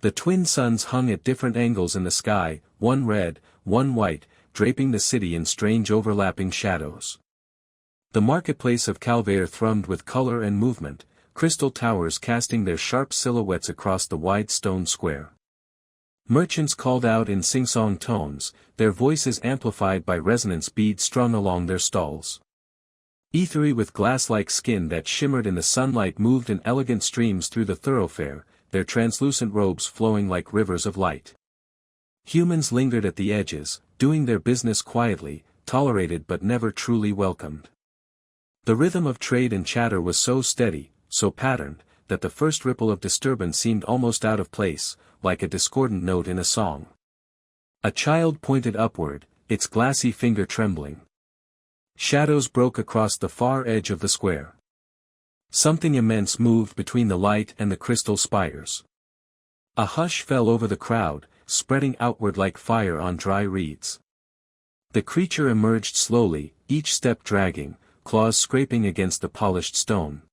The twin suns hung at different angles in the sky, one red, one white, draping the city in strange overlapping shadows. The marketplace of Calvaire thrummed with color and movement, crystal towers casting their sharp silhouettes across the wide stone square. Merchants called out in sing-song tones, their voices amplified by resonance beads strung along their stalls. Ethery with glass-like skin that shimmered in the sunlight moved in elegant streams through the thoroughfare, their translucent robes flowing like rivers of light. Humans lingered at the edges, doing their business quietly, tolerated but never truly welcomed. The rhythm of trade and chatter was so steady, so patterned, that the first ripple of disturbance seemed almost out of place, like a discordant note in a song. A child pointed upward, its glassy finger trembling. Shadows broke across the far edge of the square. Something immense moved between the light and the crystal spires. A hush fell over the crowd, spreading outward like fire on dry reeds. The creature emerged slowly, each step dragging, claws scraping against the polished stone.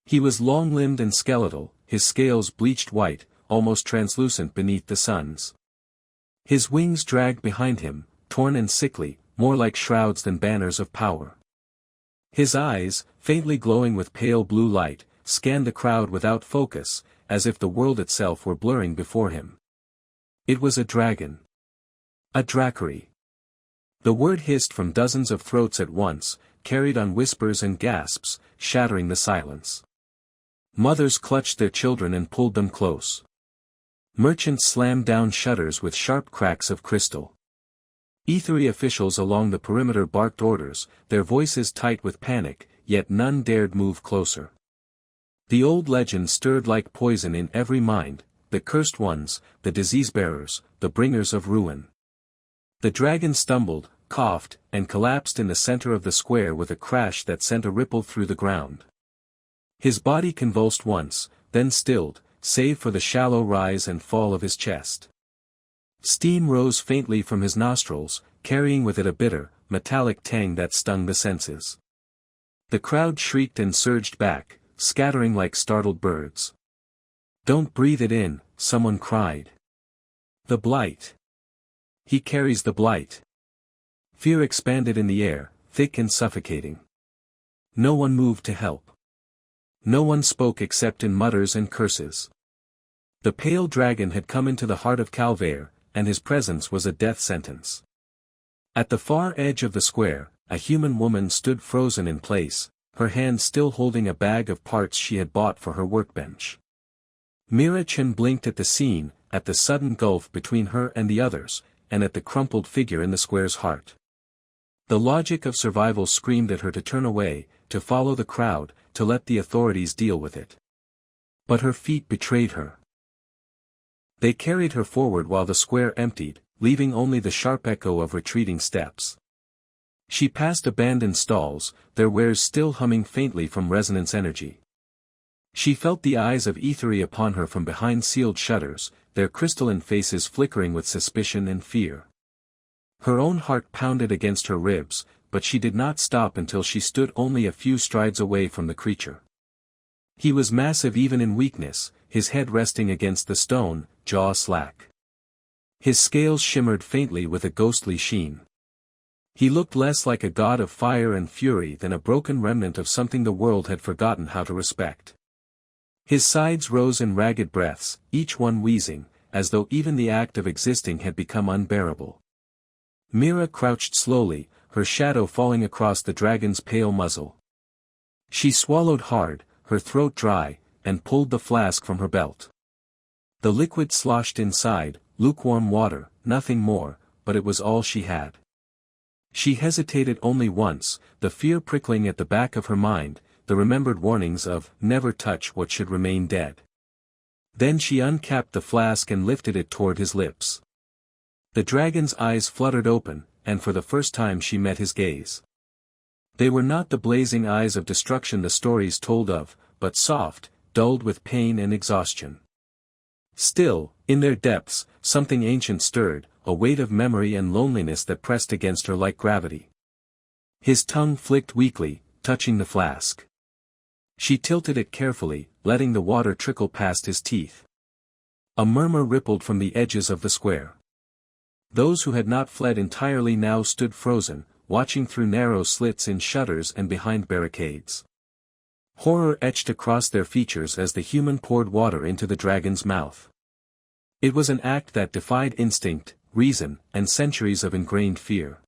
He was long-limbed and skeletal, his scales bleached white, almost translucent beneath the suns. His wings dragged behind him, torn and sickly, more like shrouds than banners of power. His eyes, faintly glowing with pale blue light, scanned the crowd without focus, as if the world itself were blurring before him. It was a dragon. A Dracary. The word hissed from dozens of throats at once, carried on whispers and gasps, shattering the silence. Mothers clutched their children and pulled them close. Merchants slammed down shutters with sharp cracks of crystal. Ethery officials along the perimeter barked orders, their voices tight with panic, yet none dared move closer. The old legend stirred like poison in every mind, the cursed ones, the disease-bearers, the bringers of ruin. The dragon stumbled, coughed, and collapsed in the center of the square with a crash that sent a ripple through the ground. His body convulsed once, then stilled, save for the shallow rise and fall of his chest. Steam rose faintly from his nostrils, carrying with it a bitter, metallic tang that stung the senses. The crowd shrieked and surged back, scattering like startled birds. "Don't breathe it in," someone cried. "The blight. He carries the blight." Fear expanded in the air, thick and suffocating. No one moved to help. No one spoke except in mutters and curses. The pale dragon had come into the heart of Calvaire, and his presence was a death sentence. At the far edge of the square, a human woman stood frozen in place, her hand still holding a bag of parts she had bought for her workbench. Mira Chen blinked at the scene, at the sudden gulf between her and the others, and at the crumpled figure in the square's heart. The logic of survival screamed at her to turn away, to follow the crowd, to let the authorities deal with it. But her feet betrayed her. They carried her forward while the square emptied, leaving only the sharp echo of retreating steps. She passed abandoned stalls, their wares still humming faintly from resonance energy. She felt the eyes of Ethery upon her from behind sealed shutters, their crystalline faces flickering with suspicion and fear. Her own heart pounded against her ribs, but she did not stop until she stood only a few strides away from the creature. He was massive even in weakness, his head resting against the stone, jaw slack. His scales shimmered faintly with a ghostly sheen. He looked less like a god of fire and fury than a broken remnant of something the world had forgotten how to respect. His sides rose in ragged breaths, each one wheezing, as though even the act of existing had become unbearable. Mira crouched slowly, her shadow falling across the dragon's pale muzzle. She swallowed hard, her throat dry, and pulled the flask from her belt. The liquid sloshed inside, lukewarm water, nothing more, but it was all she had. She hesitated only once, the fear prickling at the back of her mind, the remembered warnings of, never touch what should remain dead. Then she uncapped the flask and lifted it toward his lips. The dragon's eyes fluttered open, and for the first time she met his gaze. They were not the blazing eyes of destruction the stories told of, but soft, dulled with pain and exhaustion. Still, in their depths, something ancient stirred, a weight of memory and loneliness that pressed against her like gravity. His tongue flicked weakly, touching the flask. She tilted it carefully, letting the water trickle past his teeth. A murmur rippled from the edges of the square. Those who had not fled entirely now stood frozen, watching through narrow slits in shutters and behind barricades. Horror etched across their features as the human poured water into the dragon's mouth. It was an act that defied instinct, reason, and centuries of ingrained fear.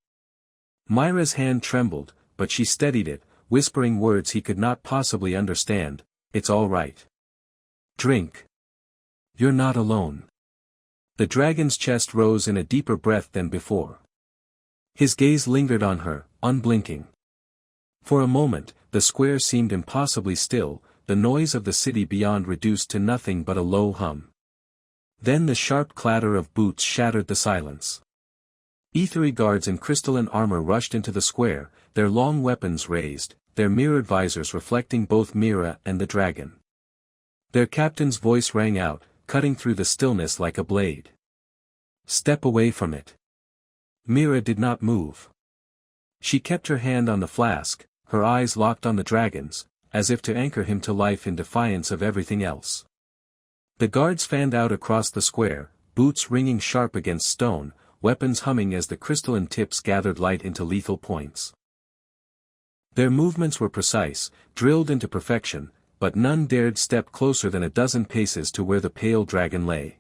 Myra's hand trembled, but she steadied it, whispering words he could not possibly understand. "It's all right. Drink. You're not alone." The dragon's chest rose in a deeper breath than before. His gaze lingered on her, unblinking. For a moment, the square seemed impossibly still, the noise of the city beyond reduced to nothing but a low hum. Then the sharp clatter of boots shattered the silence. Ethery guards in crystalline armor rushed into the square, their long weapons raised, their mirrored visors reflecting both Mira and the dragon. Their captain's voice rang out, cutting through the stillness like a blade. "Step away from it." Mira did not move. She kept her hand on the flask, her eyes locked on the dragon's, as if to anchor him to life in defiance of everything else. The guards fanned out across the square, boots ringing sharp against stone, weapons humming as the crystalline tips gathered light into lethal points. Their movements were precise, drilled into perfection, but none dared step closer than a dozen paces to where the pale dragon lay.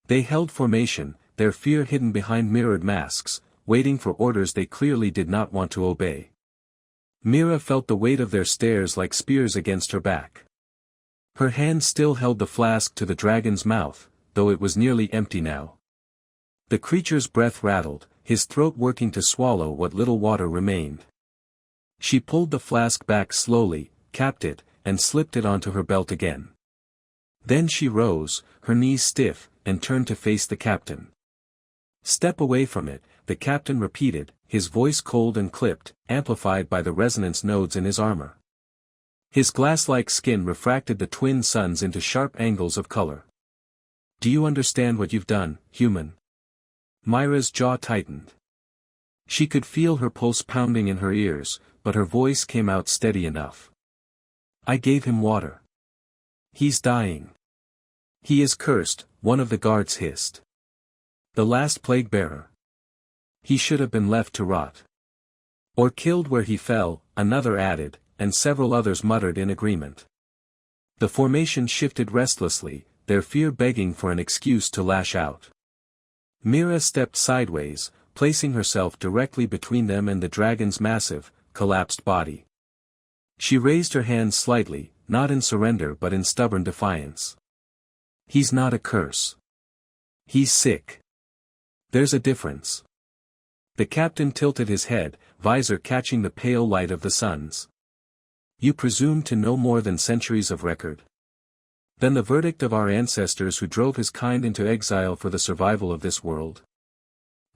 They held formation, their fear hidden behind mirrored masks, waiting for orders they clearly did not want to obey. Mira felt the weight of their stares like spears against her back. Her hand still held the flask to the dragon's mouth, though it was nearly empty now. The creature's breath rattled, his throat working to swallow what little water remained. She pulled the flask back slowly, capped it, and slipped it onto her belt again. Then she rose, her knees stiff, and turned to face the captain. "Step away from it," the captain repeated, his voice cold and clipped, amplified by the resonance nodes in his armor. His glass-like skin refracted the twin suns into sharp angles of color. "Do you understand what you've done, human?" Myra's jaw tightened. She could feel her pulse pounding in her ears, but her voice came out steady enough. "I gave him water. He's dying. He is cursed," one of the guards hissed. "The last plague bearer. He should have been left to rot. Or killed where he fell," another added, and several others muttered in agreement. The formation shifted restlessly, their fear begging for an excuse to lash out. Mira stepped sideways, placing herself directly between them and the dragon's massive, collapsed body. She raised her hands slightly, not in surrender but in stubborn defiance. "He's not a curse. He's sick. There's a difference." The captain tilted his head, visor catching the pale light of the suns. "You presume to know more than centuries of record? Than the verdict of our ancestors who drove his kind into exile for the survival of this world?"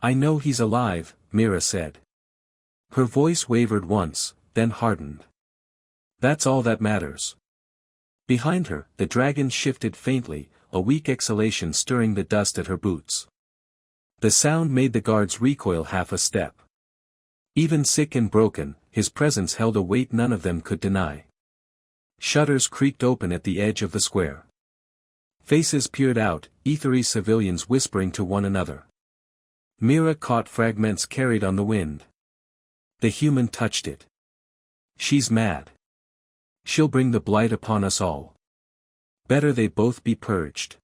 "I know he's alive," Mira said. Her voice wavered once, then hardened. "That's all that matters." Behind her, the dragon shifted faintly, a weak exhalation stirring the dust at her boots. The sound made the guards recoil half a step. Even sick and broken, his presence held a weight none of them could deny. Shutters creaked open at the edge of the square. Faces peered out, ethery civilians whispering to one another. Mira caught fragments carried on the wind. The human touched it. "She's mad. She'll bring the blight upon us all. Better they both be purged."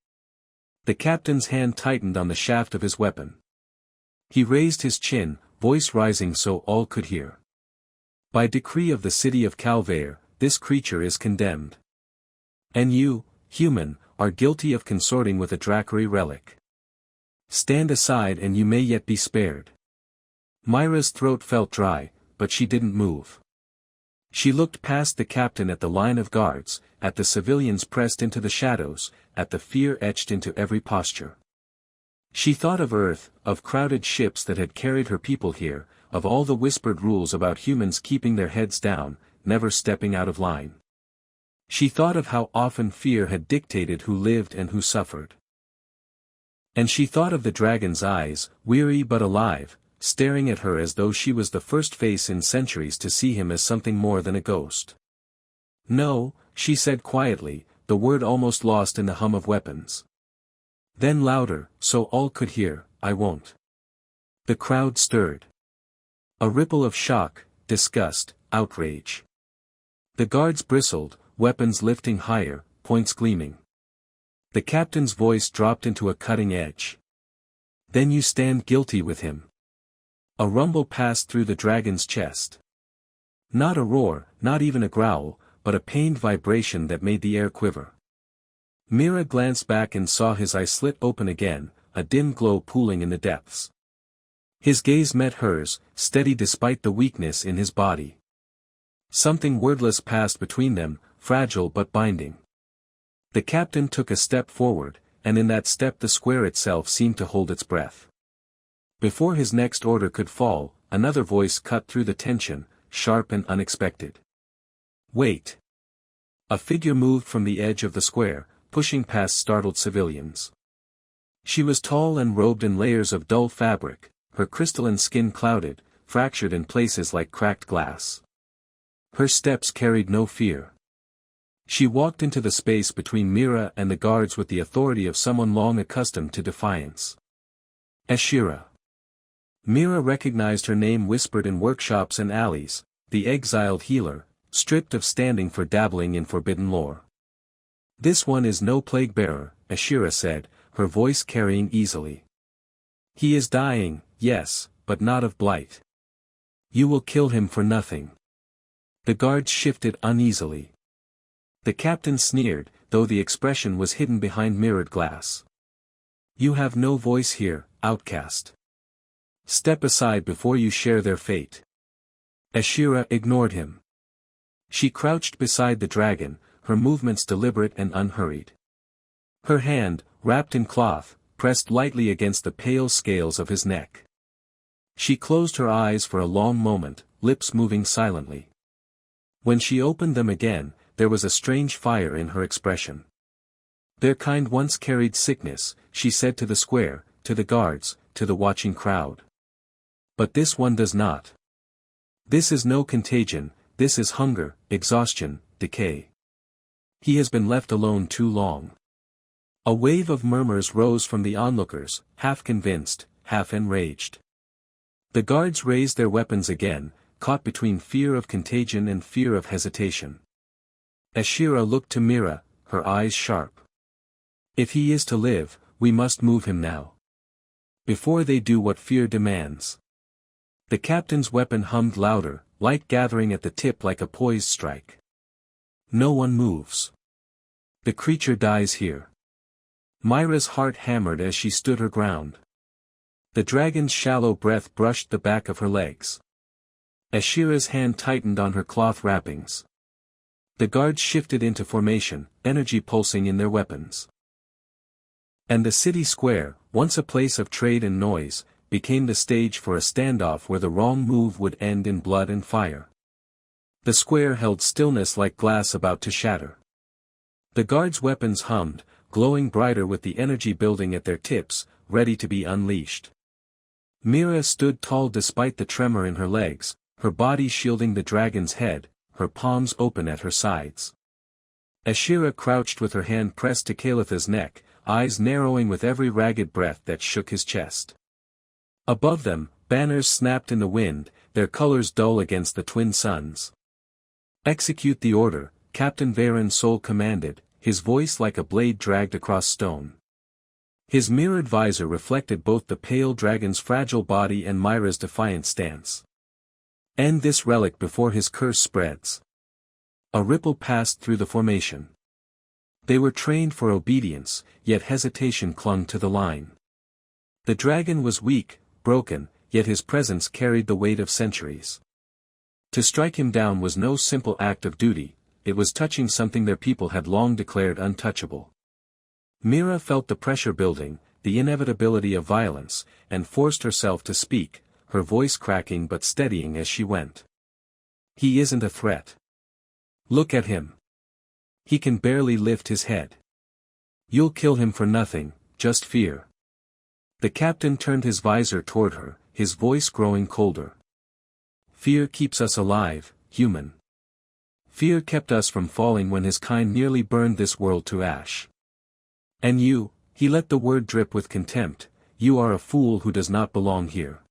The captain's hand tightened on the shaft of his weapon. He raised his chin, voice rising so all could hear. "By decree of the city of Calvaire, this creature is condemned. And you, human, are guilty of consorting with a Dracary relic. Stand aside and you may yet be spared." Myra's throat felt dry, but she didn't move. She looked past the captain at the line of guards, at the civilians pressed into the shadows, at the fear etched into every posture. She thought of Earth, of crowded ships that had carried her people here, of all the whispered rules about humans keeping their heads down, never stepping out of line. She thought of how often fear had dictated who lived and who suffered. And she thought of the dragon's eyes, weary but alive, staring at her as though she was the first face in centuries to see him as something more than a ghost. "No," she said quietly, the word almost lost in the hum of weapons. Then louder, so all could hear, I won't. The crowd stirred. A ripple of shock, disgust, outrage. The guards bristled, weapons lifting higher, points gleaming. The captain's voice dropped into a cutting edge. Then you stand guilty with him. A rumble passed through the dragon's chest. Not a roar, not even a growl, but a pained vibration that made the air quiver. Mira glanced back and saw his eye slit open again, a dim glow pooling in the depths. His gaze met hers, steady despite the weakness in his body. Something wordless passed between them, fragile but binding. The captain took a step forward, and in that step the square itself seemed to hold its breath. Before his next order could fall, another voice cut through the tension, sharp and unexpected. Wait. A figure moved from the edge of the square, pushing past startled civilians. She was tall and robed in layers of dull fabric, her crystalline skin clouded, fractured in places like cracked glass. Her steps carried no fear. She walked into the space between Mira and the guards with the authority of someone long accustomed to defiance. Ashira. Mira recognized her name whispered in workshops and alleys, the exiled healer, stripped of standing for dabbling in forbidden lore. This one is no plague-bearer, Ashira said, her voice carrying easily. He is dying, yes, but not of blight. You will kill him for nothing. The guards shifted uneasily. The captain sneered, though the expression was hidden behind mirrored glass. You have no voice here, outcast. Step aside before you share their fate. Ashira ignored him. She crouched beside the dragon, her movements deliberate and unhurried. Her hand, wrapped in cloth, pressed lightly against the pale scales of his neck. She closed her eyes for a long moment, lips moving silently. When she opened them again, there was a strange fire in her expression. Their kind once carried sickness, she said to the square, to the guards, to the watching crowd. But this one does not. This is no contagion, this is hunger, exhaustion, decay. He has been left alone too long. A wave of murmurs rose from the onlookers, half convinced, half enraged. The guards raised their weapons again, caught between fear of contagion and fear of hesitation. Ashira looked to Mira, her eyes sharp. If he is to live, we must move him now. Before they do what fear demands. The captain's weapon hummed louder, light gathering at the tip like a poised strike. No one moves. The creature dies here. Myra's heart hammered as she stood her ground. The dragon's shallow breath brushed the back of her legs. Ashira's hand tightened on her cloth wrappings. The guards shifted into formation, energy pulsing in their weapons. And the city square, once a place of trade and noise, became the stage for a standoff where the wrong move would end in blood and fire. The square held stillness like glass about to shatter. The guards' weapons hummed, glowing brighter with the energy building at their tips, ready to be unleashed. Mira stood tall despite the tremor in her legs, her body shielding the dragon's head, her palms open at her sides. Ashira crouched with her hand pressed to Kalitha's neck, eyes narrowing with every ragged breath that shook his chest. Above them, banners snapped in the wind, their colors dull against the twin suns. Execute the order, Captain Varen Sol commanded, his voice like a blade dragged across stone. His mirrored visor reflected both the pale dragon's fragile body and Myra's defiant stance. End this relic before his curse spreads. A ripple passed through the formation. They were trained for obedience, yet hesitation clung to the line. The dragon was weak, broken, yet his presence carried the weight of centuries. To strike him down was no simple act of duty, it was touching something their people had long declared untouchable. Mira felt the pressure building, the inevitability of violence, and forced herself to speak, her voice cracking but steadying as she went. He isn't a threat. Look at him. He can barely lift his head. You'll kill him for nothing, just fear. The captain turned his visor toward her, his voice growing colder. Fear keeps us alive, human. Fear kept us from falling when his kind nearly burned this world to ash. And you, He let the word drip with contempt, "You are a fool who does not belong here."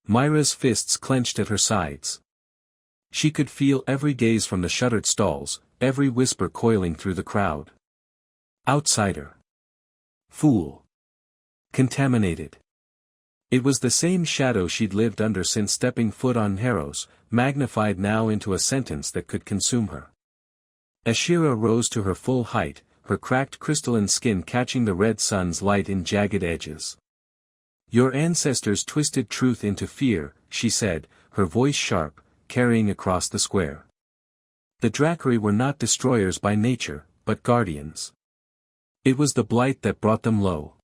Myra's fists clenched at her sides. She could feel every gaze from the shuttered stalls, every whisper coiling through the crowd. Outsider. Fool. Contaminated. It was the same shadow she'd lived under since stepping foot on Harrows, magnified now into a sentence that could consume her. Ashira rose to her full height, her cracked crystalline skin catching the red sun's light in jagged edges. "Your ancestors twisted truth into fear," she said, her voice sharp, carrying across the square. "The Drakari were not destroyers by nature, but guardians. It was the blight that brought them low.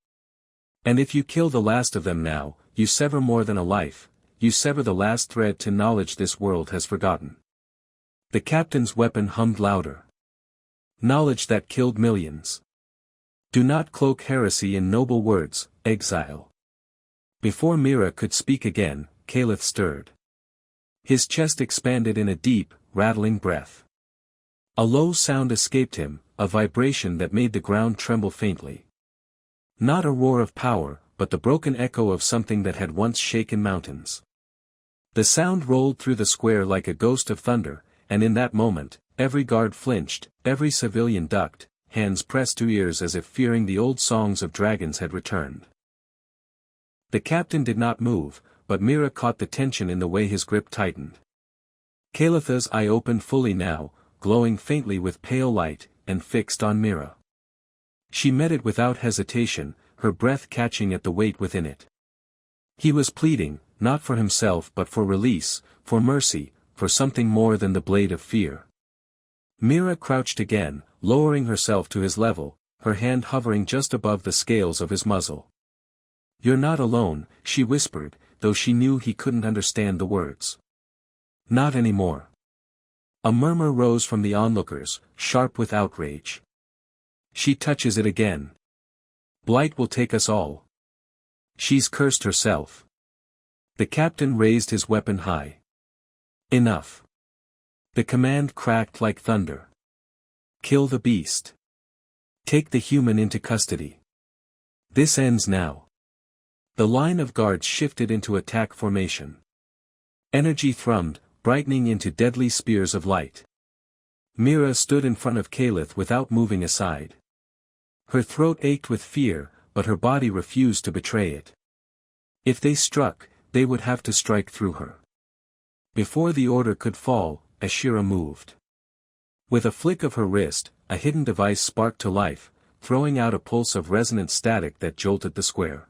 And if you kill the last of them now, you sever more than a life, you sever the last thread to knowledge this world has forgotten." The captain's weapon hummed louder. "Knowledge that killed millions. Do not cloak heresy in noble words, exile." Before Mira could speak again, Caliph stirred. His chest expanded in a deep, rattling breath. A low sound escaped him, a vibration that made the ground tremble faintly. Not a roar of power, but the broken echo of something that had once shaken mountains. The sound rolled through the square like a ghost of thunder, and in that moment, every guard flinched, every civilian ducked, hands pressed to ears as if fearing the old songs of dragons had returned. The captain did not move, but Mira caught the tension in the way his grip tightened. Calitha's eye opened fully now, glowing faintly with pale light, and fixed on Mira. She met it without hesitation, her breath catching at the weight within it. He was pleading, not for himself but for release, for mercy, for something more than the blade of fear. Mira crouched again, lowering herself to his level, her hand hovering just above the scales of his muzzle. "You're not alone," she whispered, though she knew he couldn't understand the words. "Not anymore." A murmur rose from the onlookers, sharp with outrage. "She touches it again. Blight will take us all. She's cursed herself." The captain raised his weapon high. "Enough." The command cracked like thunder. "Kill the beast. Take the human into custody. This ends now." The line of guards shifted into attack formation. Energy thrummed, brightening into deadly spears of light. Mira stood in front of Caliph without moving aside. Her throat ached with fear, but her body refused to betray it. If they struck, they would have to strike through her. Before the order could fall, Ashira moved. With a flick of her wrist, a hidden device sparked to life, throwing out a pulse of resonant static that jolted the square.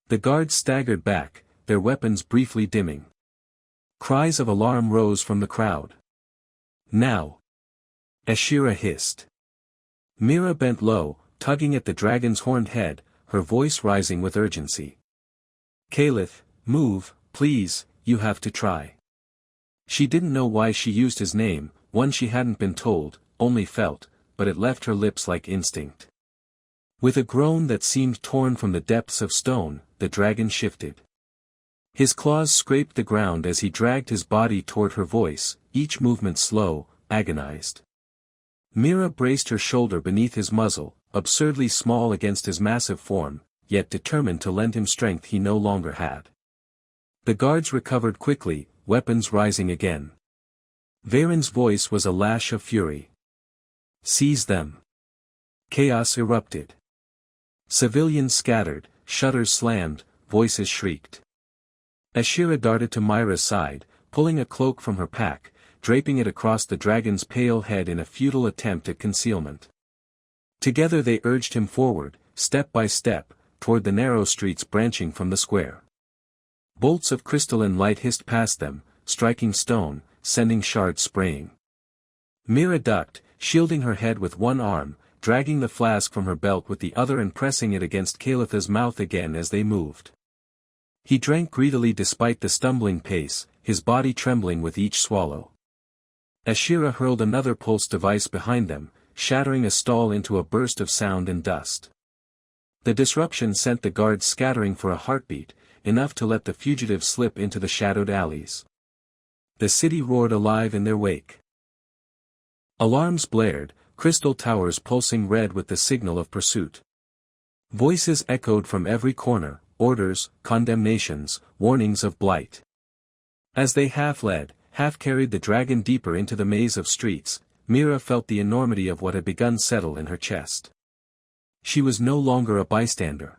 The guards staggered back, their weapons briefly dimming. Cries of alarm rose from the crowd. "Now!" Ashira hissed. Mira bent low, tugging at the dragon's horned head, her voice rising with urgency. "Caliph, move, please, you have to try." She didn't know why she used his name, one she hadn't been told, only felt, but it left her lips like instinct. With a groan that seemed torn from the depths of stone, the dragon shifted. His claws scraped the ground as he dragged his body toward her voice, each movement slow, agonized. Mira braced her shoulder beneath his muzzle, absurdly small against his massive form, yet determined to lend him strength he no longer had. The guards recovered quickly, weapons rising again. Varen's voice was a lash of fury. "Seize them." Chaos erupted. Civilians scattered, shutters slammed, voices shrieked. Ashira darted to Myra's side, pulling a cloak from her pack, draping it across the dragon's pale head in a futile attempt at concealment. Together they urged him forward, step by step, toward the narrow streets branching from the square. Bolts of crystalline light hissed past them, striking stone, sending shards spraying. Mira ducked, shielding her head with one arm, dragging the flask from her belt with the other and pressing it against Calitha's mouth again as they moved. He drank greedily despite the stumbling pace, his body trembling with each swallow. Ashira hurled another pulse device behind them, shattering a stall into a burst of sound and dust. The disruption sent the guards scattering for a heartbeat, enough to let the fugitives slip into the shadowed alleys. The city roared alive in their wake. Alarms blared, crystal towers pulsing red with the signal of pursuit. Voices echoed from every corner, orders, condemnations, warnings of blight. As they half led, half carried the dragon deeper into the maze of streets, Mira felt the enormity of what had begun settle in her chest. She was no longer a bystander.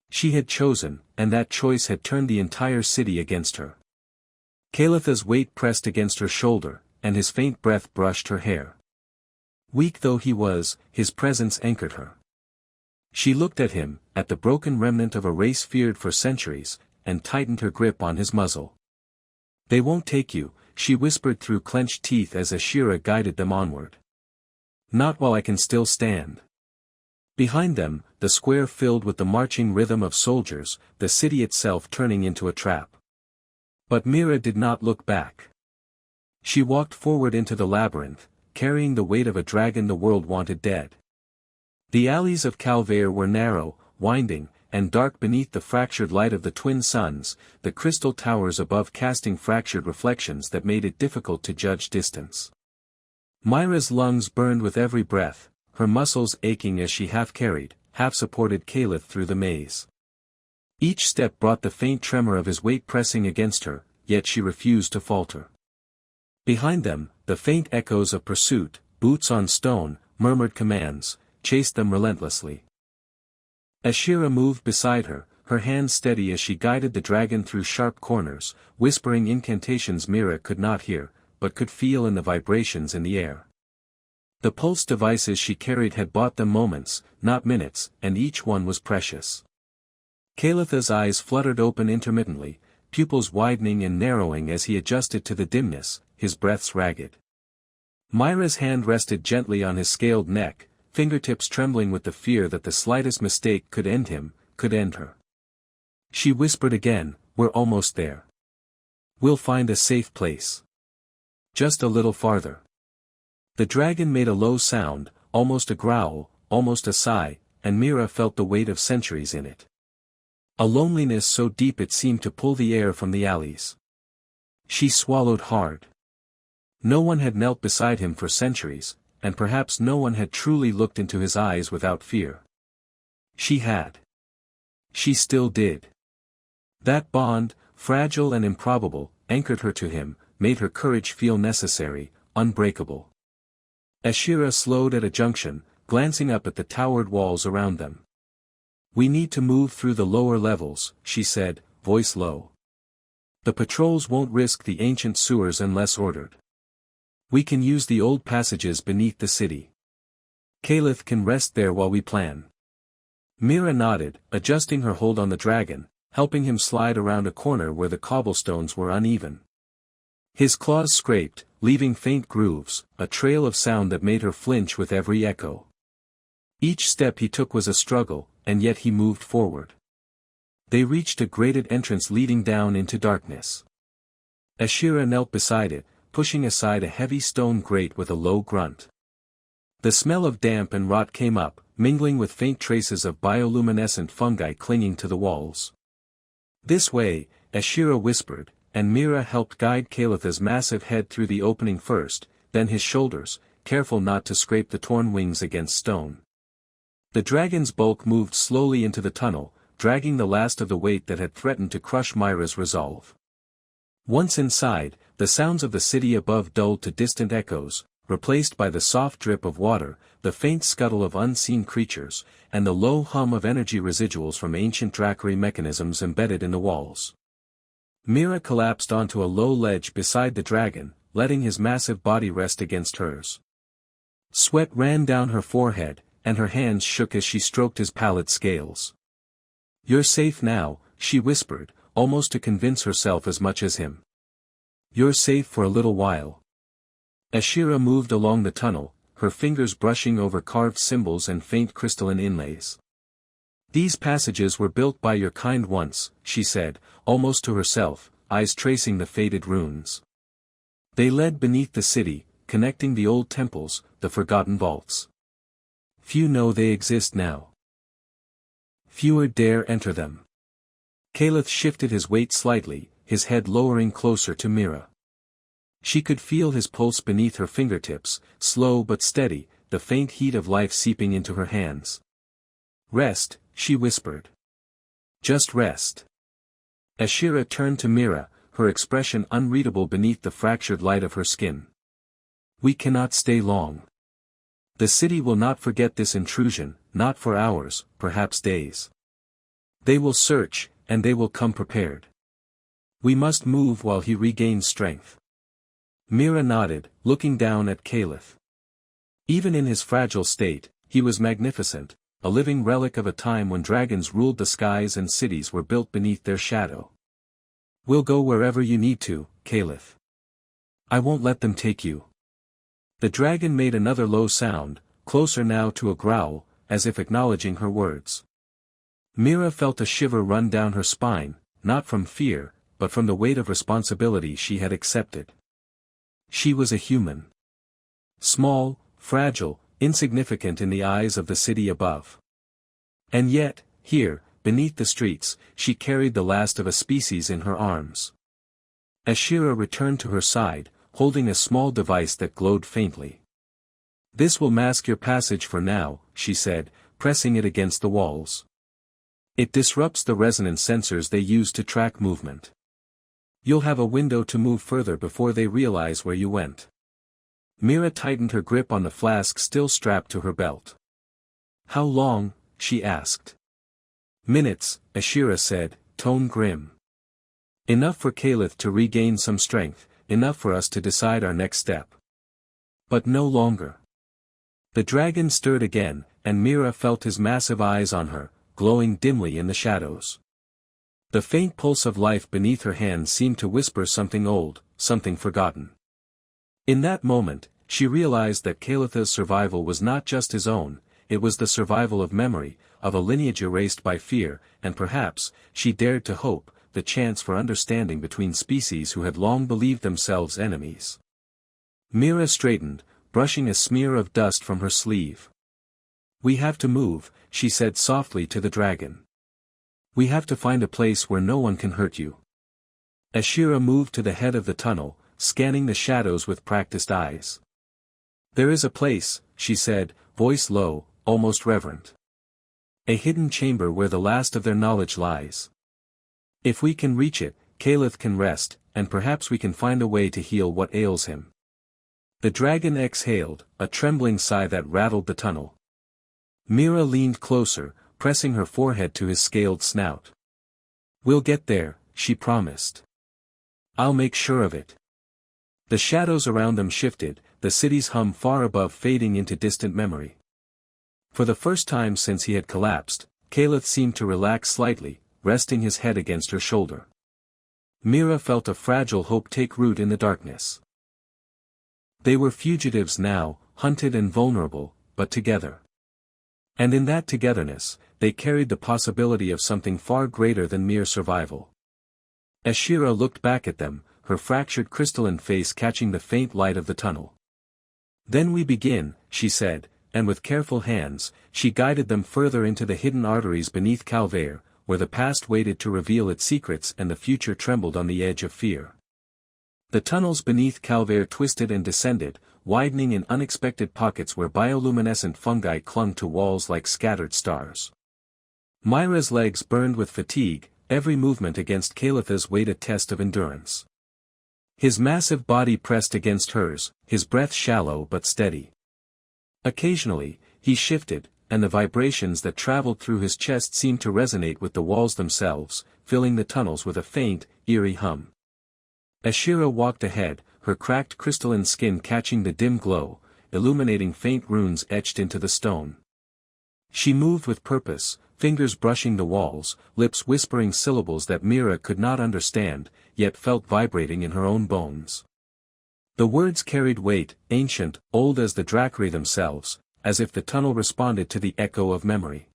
She had chosen, and that choice had turned the entire city against her. Kalitha's weight pressed against her shoulder, and his faint breath brushed her hair. Weak though he was, his presence anchored her. She looked at him, at the broken remnant of a race feared for centuries, and tightened her grip on his muzzle. "They won't take you," she whispered through clenched teeth as Ashira guided them onward. "Not while I can still stand." Behind them, the square filled with the marching rhythm of soldiers, the city itself turning into a trap. But Mira did not look back. She walked forward into the labyrinth, carrying the weight of a dragon the world wanted dead. The alleys of Calvaire were narrow, winding, and dark beneath the fractured light of the twin suns, the crystal towers above casting fractured reflections that made it difficult to judge distance. Myra's lungs burned with every breath, her muscles aching as she half-carried, half-supported Kalith through the maze. Each step brought the faint tremor of his weight pressing against her, yet she refused to falter. Behind them, the faint echoes of pursuit, boots on stone, murmured commands, chased them relentlessly. Ashira moved beside her, her hands steady as she guided the dragon through sharp corners, whispering incantations Mira could not hear, but could feel in the vibrations in the air. The pulse devices she carried had bought them moments, not minutes, and each one was precious. Kalitha's eyes fluttered open intermittently, pupils widening and narrowing as he adjusted to the dimness, his breaths ragged. Myra's hand rested gently on his scaled neck, fingertips trembling with the fear that the slightest mistake could end him, could end her. She whispered again, "We're almost there. We'll find a safe place. Just a little farther." The dragon made a low sound, almost a growl, almost a sigh, and Mira felt the weight of centuries in it. A loneliness so deep it seemed to pull the air from the alleys. She swallowed hard. No one had knelt beside him for centuries, and perhaps no one had truly looked into his eyes without fear. She had. She still did. That bond, fragile and improbable, anchored her to him, made her courage feel necessary, unbreakable. Ashira slowed at a junction, glancing up at the towered walls around them. "We need to move through the lower levels," she said, voice low. "The patrols won't risk the ancient sewers unless ordered. We can use the old passages beneath the city. Kalith can rest there while we plan." Mira nodded, adjusting her hold on the dragon, helping him slide around a corner where the cobblestones were uneven. His claws scraped, leaving faint grooves, a trail of sound that made her flinch with every echo. Each step he took was a struggle, and yet he moved forward. They reached a grated entrance leading down into darkness. Ashira knelt beside it, pushing aside a heavy stone grate with a low grunt. The smell of damp and rot came up, mingling with faint traces of bioluminescent fungi clinging to the walls. "This way," Ashira whispered, and Mira helped guide Kalitha's massive head through the opening first, then his shoulders, careful not to scrape the torn wings against stone. The dragon's bulk moved slowly into the tunnel, dragging the last of the weight that had threatened to crush Myra's resolve. Once inside, the sounds of the city above dulled to distant echoes, replaced by the soft drip of water, the faint scuttle of unseen creatures, and the low hum of energy residuals from ancient Drackery mechanisms embedded in the walls. Mira collapsed onto a low ledge beside the dragon, letting his massive body rest against hers. Sweat ran down her forehead, and her hands shook as she stroked his pallid scales. "You're safe now," she whispered, almost to convince herself as much as him. "You're safe for a little while." Ashira moved along the tunnel, her fingers brushing over carved symbols and faint crystalline inlays. "These passages were built by your kind once," she said, almost to herself, eyes tracing the faded runes. "They led beneath the city, connecting the old temples, the forgotten vaults. Few know they exist now. Fewer dare enter them." Kalith shifted his weight slightly, his head lowering closer to Mira. She could feel his pulse beneath her fingertips, slow but steady, the faint heat of life seeping into her hands. Rest, she whispered. Just rest. Ashira turned to Mira, her expression unreadable beneath the fractured light of her skin. We cannot stay long. The city will not forget this intrusion, not for hours, perhaps days. They will search, and they will come prepared. We must move while he regains strength. Mira nodded, looking down at Caliph. Even in his fragile state, he was magnificent, a living relic of a time when dragons ruled the skies and cities were built beneath their shadow. We'll go wherever you need to, Caliph. I won't let them take you. The dragon made another low sound, closer now to a growl, as if acknowledging her words. Mira felt a shiver run down her spine, not from fear, but from the weight of responsibility she had accepted. She was a human. Small, fragile, insignificant in the eyes of the city above. And yet, here, beneath the streets, she carried the last of a species in her arms. Ashira returned to her side, holding a small device that glowed faintly. This will mask your passage for now, she said, pressing it against the walls. It disrupts the resonance sensors they use to track movement. You'll have a window to move further before they realize where you went. Mira tightened her grip on the flask still strapped to her belt. How long? She asked. Minutes, Ashira said, tone grim. Enough for Caliph to regain some strength, enough for us to decide our next step. But no longer. The dragon stirred again, and Mira felt his massive eyes on her, glowing dimly in the shadows. The faint pulse of life beneath her hand seemed to whisper something old, something forgotten. In that moment, she realized that Caliph's survival was not just his own, it was the survival of memory, of a lineage erased by fear, and perhaps, she dared to hope, the chance for understanding between species who had long believed themselves enemies. Mira straightened, brushing a smear of dust from her sleeve. We have to move, she said softly to the dragon. We have to find a place where no one can hurt you. Ashira moved to the head of the tunnel, scanning the shadows with practiced eyes. There is a place, she said, voice low, almost reverent. A hidden chamber where the last of their knowledge lies. If we can reach it, Caliph can rest, and perhaps we can find a way to heal what ails him. The dragon exhaled, a trembling sigh that rattled the tunnel. Mira leaned closer, pressing her forehead to his scaled snout. We'll get there, she promised. I'll make sure of it. The shadows around them shifted, the city's hum far above fading into distant memory. For the first time since he had collapsed, Caliph seemed to relax slightly, resting his head against her shoulder. Mira felt a fragile hope take root in the darkness. They were fugitives now, hunted and vulnerable, but together. And in that togetherness, they carried the possibility of something far greater than mere survival. Ashira looked back at them, her fractured crystalline face catching the faint light of the tunnel. Then we begin, she said, and with careful hands, she guided them further into the hidden arteries beneath Calvaire, where the past waited to reveal its secrets and the future trembled on the edge of fear. The tunnels beneath Calvaire twisted and descended, widening in unexpected pockets where bioluminescent fungi clung to walls like scattered stars. Myra's legs burned with fatigue, every movement against Caliph's weighed a test of endurance. His massive body pressed against hers, his breath shallow but steady. Occasionally, he shifted, and the vibrations that traveled through his chest seemed to resonate with the walls themselves, filling the tunnels with a faint, eerie hum. Ashira walked ahead, her cracked crystalline skin catching the dim glow, illuminating faint runes etched into the stone. She moved with purpose, fingers brushing the walls, lips whispering syllables that Mira could not understand, yet felt vibrating in her own bones. The words carried weight, ancient, old as the Dracri themselves, as if the tunnel responded to the echo of memory.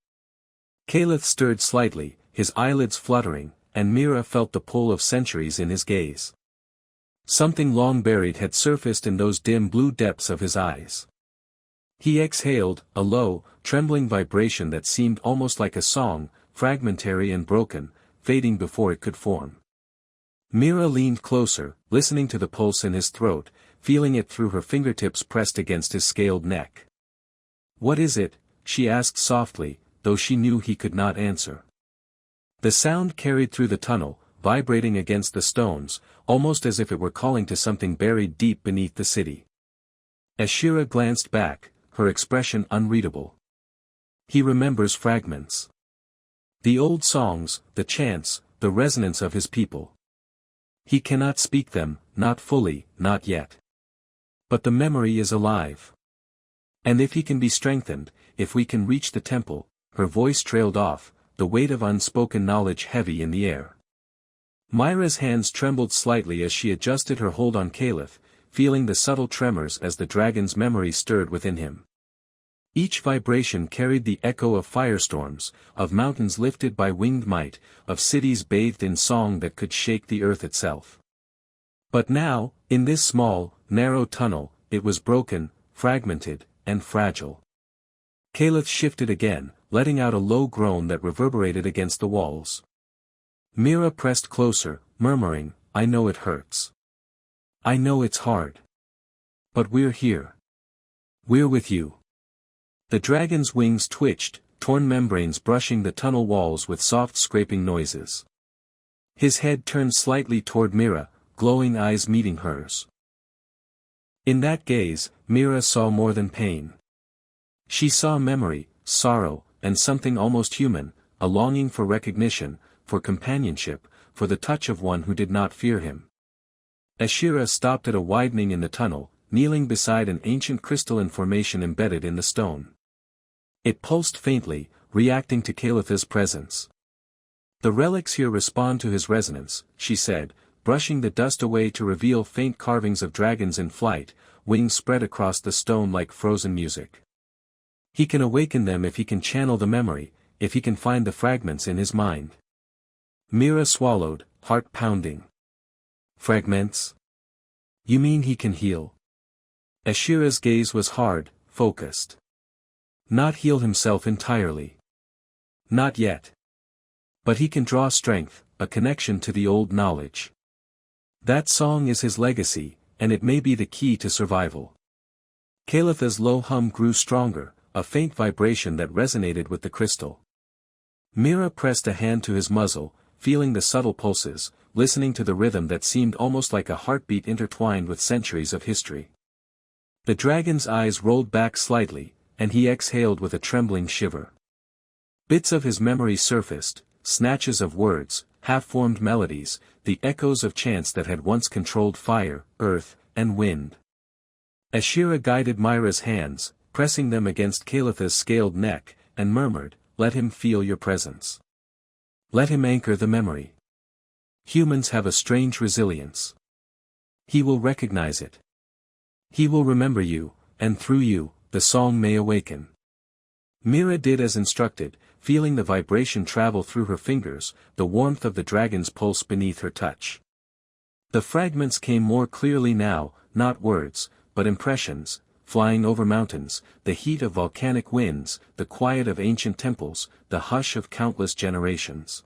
Caliph stirred slightly, his eyelids fluttering, and Mira felt the pull of centuries in his gaze. Something long buried had surfaced in those dim blue depths of his eyes. He exhaled, a low, trembling vibration that seemed almost like a song, fragmentary and broken, fading before it could form. Mira leaned closer, listening to the pulse in his throat, feeling it through her fingertips pressed against his scaled neck. What is it? She asked softly, though she knew he could not answer. The sound carried through the tunnel, vibrating against the stones, almost as if it were calling to something buried deep beneath the city. As Shira glanced back, her expression unreadable. He remembers fragments. The old songs, the chants, the resonance of his people. He cannot speak them, not fully, not yet. But the memory is alive. And if he can be strengthened, if we can reach the temple, her voice trailed off, the weight of unspoken knowledge heavy in the air. Myra's hands trembled slightly as she adjusted her hold on Caliph, feeling the subtle tremors as the dragon's memory stirred within him. Each vibration carried the echo of firestorms, of mountains lifted by winged might, of cities bathed in song that could shake the earth itself. But now, in this small, narrow tunnel, it was broken, fragmented, and fragile. Caliph shifted again, letting out a low groan that reverberated against the walls. Mira pressed closer, murmuring, "I know it hurts. I know it's hard. But we're here. We're with you." The dragon's wings twitched, torn membranes brushing the tunnel walls with soft scraping noises. His head turned slightly toward Mira, glowing eyes meeting hers. In that gaze, Mira saw more than pain. She saw memory, sorrow, and something almost human, a longing for recognition, for companionship, for the touch of one who did not fear him. Ashira stopped at a widening in the tunnel, kneeling beside an ancient crystalline formation embedded in the stone. It pulsed faintly, reacting to Calitha's presence. "The relics here respond to his resonance," she said, brushing the dust away to reveal faint carvings of dragons in flight, wings spread across the stone like frozen music. "He can awaken them if he can channel the memory, if he can find the fragments in his mind." Mira swallowed, heart pounding. "Fragments? You mean he can heal?" Ashira's gaze was hard, focused. "Not heal himself entirely. Not yet. But he can draw strength, a connection to the old knowledge. That song is his legacy, and it may be the key to survival." Calitha's low hum grew stronger, a faint vibration that resonated with the crystal. Mira pressed a hand to his muzzle, feeling the subtle pulses, listening to the rhythm that seemed almost like a heartbeat intertwined with centuries of history. The dragon's eyes rolled back slightly, and he exhaled with a trembling shiver. Bits of his memory surfaced, snatches of words, half-formed melodies, the echoes of chants that had once controlled fire, earth, and wind. Ashira guided Myra's hands, pressing them against Calitha's scaled neck, and murmured, "Let him feel your presence. Let him anchor the memory. Humans have a strange resilience. He will recognize it. He will remember you, and through you, the song may awaken." Mira did as instructed, feeling the vibration travel through her fingers, the warmth of the dragon's pulse beneath her touch. The fragments came more clearly now, not words, but impressions, flying over mountains, the heat of volcanic winds, the quiet of ancient temples, the hush of countless generations.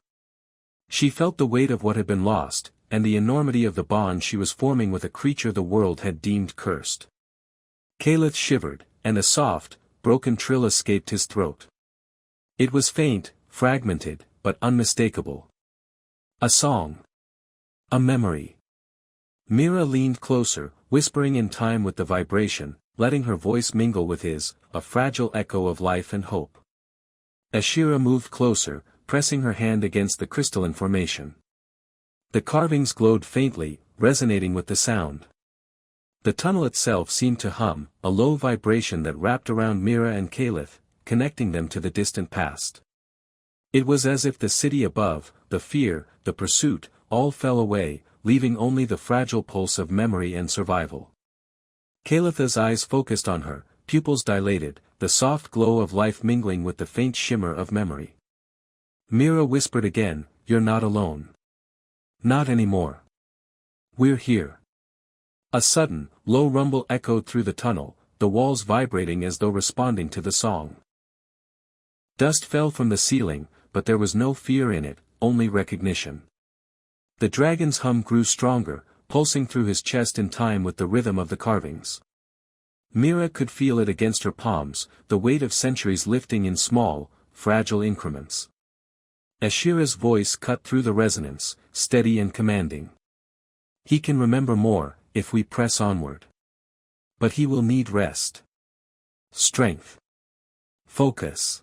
She felt the weight of what had been lost, and the enormity of the bond she was forming with a creature the world had deemed cursed. Caliph shivered, and a soft, broken trill escaped his throat. It was faint, fragmented, but unmistakable. A song. A memory. Mira leaned closer, whispering in time with the vibration, letting her voice mingle with his, a fragile echo of life and hope. Ashira moved closer, pressing her hand against the crystalline formation. The carvings glowed faintly, resonating with the sound. The tunnel itself seemed to hum, a low vibration that wrapped around Mira and Caliph, connecting them to the distant past. It was as if the city above, the fear, the pursuit, all fell away, leaving only the fragile pulse of memory and survival. Calitha's eyes focused on her, pupils dilated, the soft glow of life mingling with the faint shimmer of memory. Mira whispered again, "You're not alone. Not anymore. We're here." A sudden, low rumble echoed through the tunnel, the walls vibrating as though responding to the song. Dust fell from the ceiling, but there was no fear in it, only recognition. The dragon's hum grew stronger, pulsing through his chest in time with the rhythm of the carvings. Mira could feel it against her palms, the weight of centuries lifting in small, fragile increments. Ashira's voice cut through the resonance, steady and commanding. He can remember more, if we press onward. But he will need rest. Strength. Focus.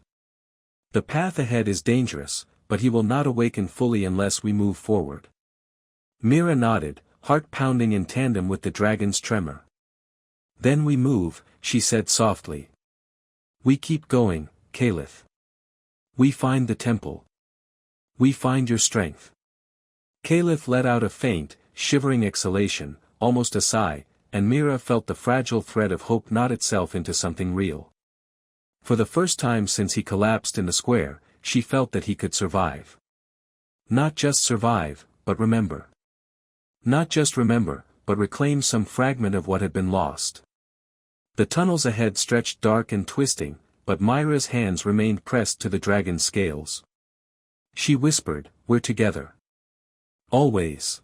The path ahead is dangerous, but he will not awaken fully unless we move forward. Mira nodded, heart pounding in tandem with the dragon's tremor. Then we move, she said softly. We keep going, Caliph. We find the temple. We find your strength. Caliph let out a faint, shivering exhalation, almost a sigh, and Mira felt the fragile thread of hope knot itself into something real. For the first time since he collapsed in the square, she felt that he could survive. Not just survive, but remember. Not just remember, but reclaim some fragment of what had been lost. The tunnels ahead stretched dark and twisting, but Myra's hands remained pressed to the dragon's scales. She whispered, "We're together. Always."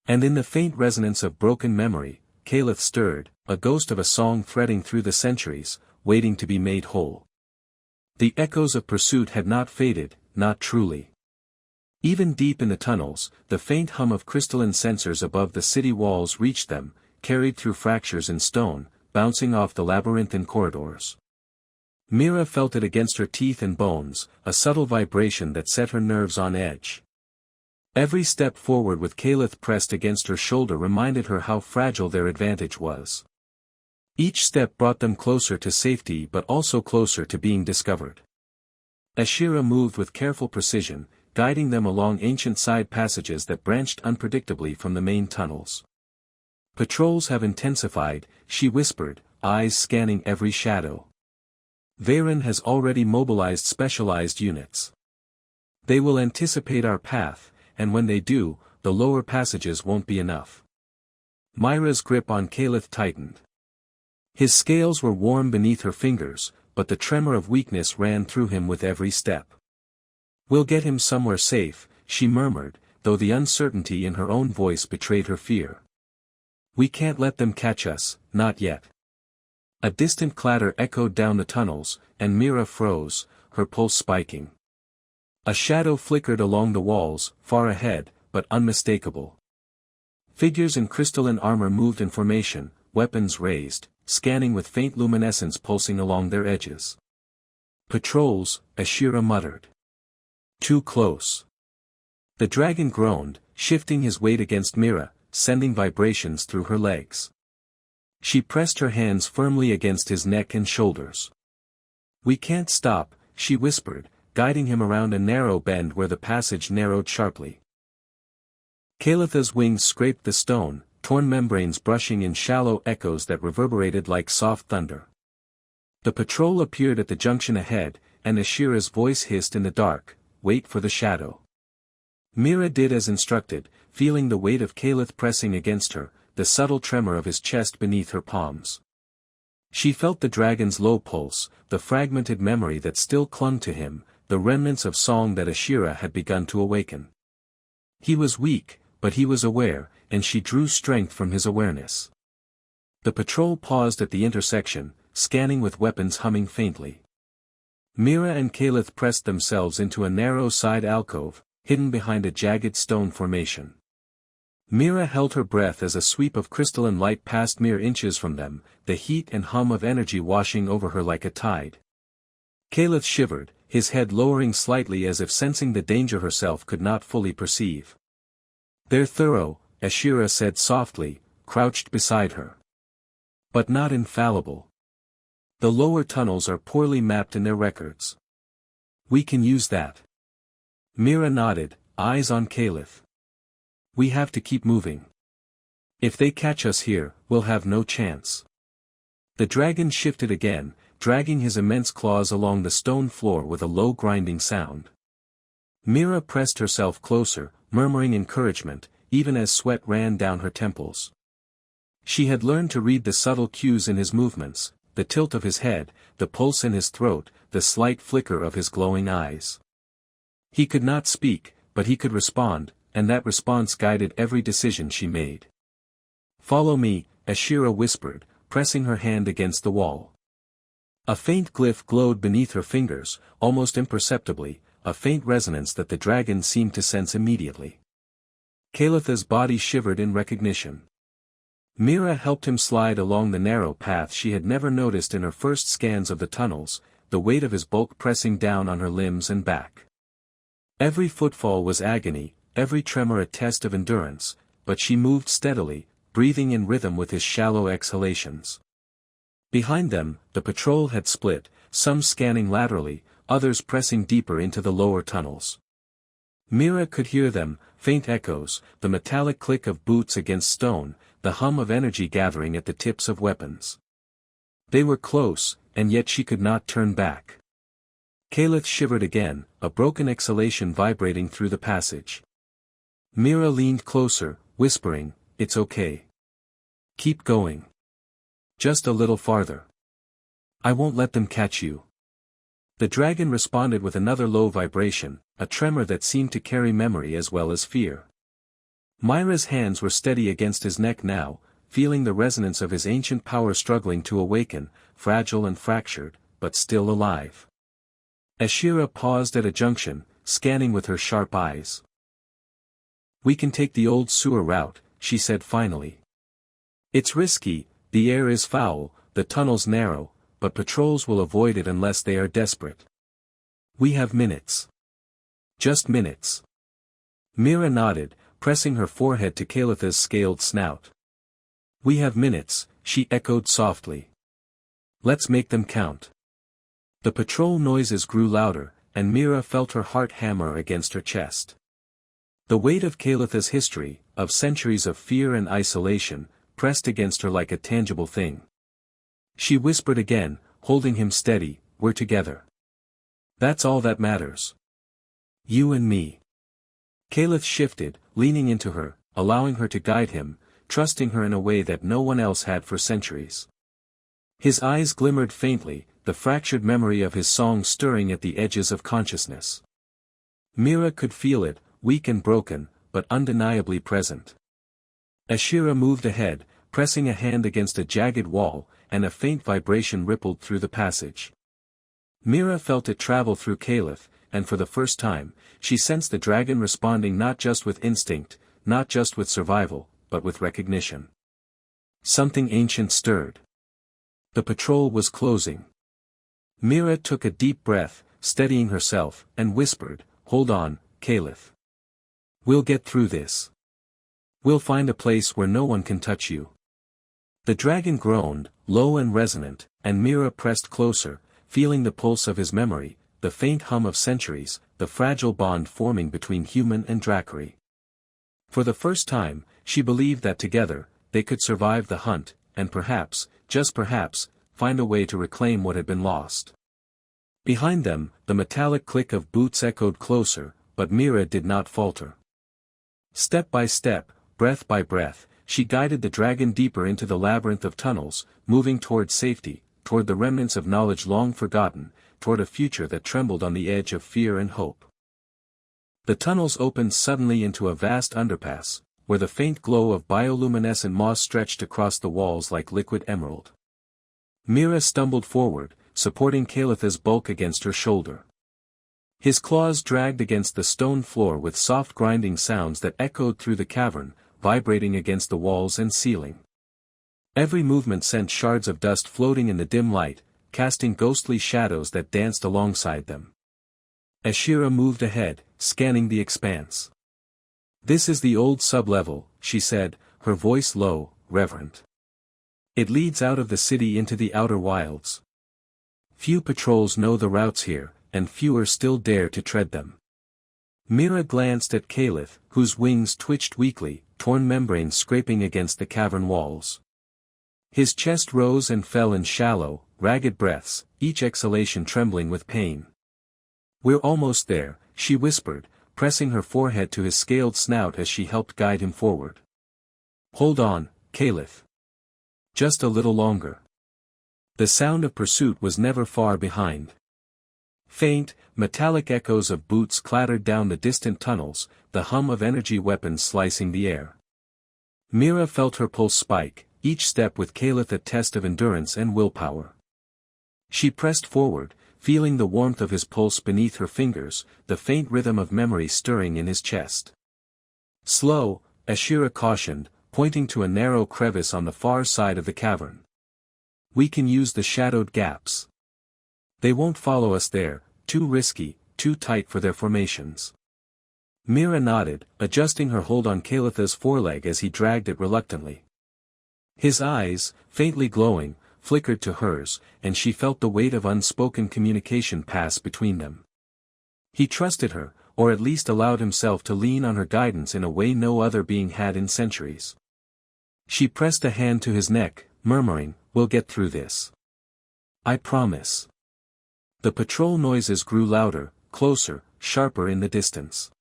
And in the faint resonance of broken memory, Caliph stirred, a ghost of a song threading through the centuries, waiting to be made whole. The echoes of pursuit had not faded, not truly. Even deep in the tunnels, the faint hum of crystalline sensors above the city walls reached them, carried through fractures in stone, bouncing off the labyrinthine corridors. Mira felt it against her teeth and bones, a subtle vibration that set her nerves on edge. Every step forward with Caliph pressed against her shoulder reminded her how fragile their advantage was. Each step brought them closer to safety but also closer to being discovered. Ashira moved with careful precision, guiding them along ancient side passages that branched unpredictably from the main tunnels. Patrols have intensified, she whispered, eyes scanning every shadow. Veyron has already mobilized specialized units. They will anticipate our path, and when they do, the lower passages won't be enough. Myra's grip on Caliph tightened. His scales were warm beneath her fingers, but the tremor of weakness ran through him with every step. "We'll get him somewhere safe," she murmured, though the uncertainty in her own voice betrayed her fear. "We can't let them catch us, not yet." A distant clatter echoed down the tunnels, and Mira froze, her pulse spiking. A shadow flickered along the walls, far ahead, but unmistakable. Figures in crystalline armor moved in formation, weapons raised, scanning with faint luminescence pulsing along their edges. "Patrols," Ashira muttered. "Too close." The dragon groaned, shifting his weight against Mira, sending vibrations through her legs. She pressed her hands firmly against his neck and shoulders. "We can't stop," she whispered, guiding him around a narrow bend where the passage narrowed sharply. Calitha's wings scraped the stone, torn membranes brushing in shallow echoes that reverberated like soft thunder. The patrol appeared at the junction ahead, and Ashira's voice hissed in the dark, "Wait for the shadow." Mira did as instructed, feeling the weight of Caliph pressing against her, the subtle tremor of his chest beneath her palms. She felt the dragon's low pulse, the fragmented memory that still clung to him, the remnants of song that Ashira had begun to awaken. He was weak, but he was aware, and she drew strength from his awareness. The patrol paused at the intersection, scanning with weapons humming faintly. Mira and Caliph pressed themselves into a narrow side alcove, hidden behind a jagged stone formation. Mira held her breath as a sweep of crystalline light passed mere inches from them, the heat and hum of energy washing over her like a tide. Caliph shivered, his head lowering slightly as if sensing the danger herself could not fully perceive. "They're thorough," Ashira said softly, crouched beside her. "But not infallible. The lower tunnels are poorly mapped in their records. We can use that." Mira nodded, eyes on Caliph. "We have to keep moving. If they catch us here, we'll have no chance." The dragon shifted again, dragging his immense claws along the stone floor with a low grinding sound. Mira pressed herself closer, murmuring encouragement, even as sweat ran down her temples. She had learned to read the subtle cues in his movements, the tilt of his head, the pulse in his throat, the slight flicker of his glowing eyes. He could not speak, but he could respond, and that response guided every decision she made. "Follow me," Ashira whispered, pressing her hand against the wall. A faint glyph glowed beneath her fingers, almost imperceptibly, a faint resonance that the dragon seemed to sense immediately. Kalitha's body shivered in recognition. Mira helped him slide along the narrow path she had never noticed in her first scans of the tunnels, the weight of his bulk pressing down on her limbs and back. Every footfall was agony, every tremor a test of endurance, but she moved steadily, breathing in rhythm with his shallow exhalations. Behind them, the patrol had split, some scanning laterally, others pressing deeper into the lower tunnels. Mira could hear them, faint echoes, the metallic click of boots against stone, the hum of energy gathering at the tips of weapons. They were close, and yet she could not turn back. Kalith shivered again, a broken exhalation vibrating through the passage. Mira leaned closer, whispering, "It's okay. Keep going. Just a little farther. I won't let them catch you." The dragon responded with another low vibration, a tremor that seemed to carry memory as well as fear. Myra's hands were steady against his neck now, feeling the resonance of his ancient power struggling to awaken, fragile and fractured, but still alive. Ashira paused at a junction, scanning with her sharp eyes. "We can take the old sewer route," she said finally. "It's risky, the air is foul, the tunnels narrow, but patrols will avoid it unless they are desperate. We have minutes. Just minutes." Mira nodded, pressing her forehead to Kalitha's scaled snout. "We have minutes," she echoed softly. "Let's make them count." The patrol noises grew louder, and Mira felt her heart hammer against her chest. The weight of Kalitha's history, of centuries of fear and isolation, pressed against her like a tangible thing. She whispered again, holding him steady, "We're together. That's all that matters. You and me." Kalith shifted, leaning into her, allowing her to guide him, trusting her in a way that no one else had for centuries. His eyes glimmered faintly, the fractured memory of his song stirring at the edges of consciousness. Mira could feel it, weak and broken, but undeniably present. Ashira moved ahead, pressing a hand against a jagged wall, and a faint vibration rippled through the passage. Mira felt it travel through Kalith, and for the first time, she sensed the dragon responding not just with instinct, not just with survival, but with recognition. Something ancient stirred. The patrol was closing. Mira took a deep breath, steadying herself, and whispered, "Hold on, Kalith. We'll get through this. We'll find a place where no one can touch you." The dragon groaned, low and resonant, and Mira pressed closer, feeling the pulse of his memory, the faint hum of centuries, the fragile bond forming between human and Dracari. For the first time, she believed that together, they could survive the hunt, and perhaps, just perhaps, find a way to reclaim what had been lost. Behind them, the metallic click of boots echoed closer, but Mira did not falter. Step by step, breath by breath, she guided the dragon deeper into the labyrinth of tunnels, moving toward safety, toward the remnants of knowledge long forgotten, toward a future that trembled on the edge of fear and hope. The tunnels opened suddenly into a vast underpass, where the faint glow of bioluminescent moss stretched across the walls like liquid emerald. Mira stumbled forward, supporting Kalitha's bulk against her shoulder. His claws dragged against the stone floor with soft grinding sounds that echoed through the cavern, vibrating against the walls and ceiling. Every movement sent shards of dust floating in the dim light, casting ghostly shadows that danced alongside them. Ashira moved ahead, scanning the expanse. "This is the old sub-level," she said, her voice low, reverent. "It leads out of the city into the outer wilds. Few patrols know the routes here, and fewer still dare to tread them." Mira glanced at Kalith, whose wings twitched weakly, torn membranes scraping against the cavern walls. His chest rose and fell in shallow, ragged breaths, each exhalation trembling with pain. "We're almost there," she whispered, pressing her forehead to his scaled snout as she helped guide him forward. "Hold on, Kalith. Just a little longer." The sound of pursuit was never far behind. Faint, metallic echoes of boots clattered down the distant tunnels, the hum of energy weapons slicing the air. Mira felt her pulse spike, each step with Kalith a test of endurance and willpower. She pressed forward, feeling the warmth of his pulse beneath her fingers, the faint rhythm of memory stirring in his chest. Slow, Ashira cautioned, pointing to a narrow crevice on the far side of the cavern. We can use the shadowed gaps. They won't follow us there, too risky, too tight for their formations. Mira nodded, adjusting her hold on Kalitha's foreleg as he dragged it reluctantly. His eyes, faintly glowing, flickered to hers, and she felt the weight of unspoken communication pass between them. He trusted her, or at least allowed himself to lean on her guidance in a way no other being had in centuries. She pressed a hand to his neck, murmuring, "We'll get through this. I promise." The patrol noises grew louder, closer, sharper in the distance.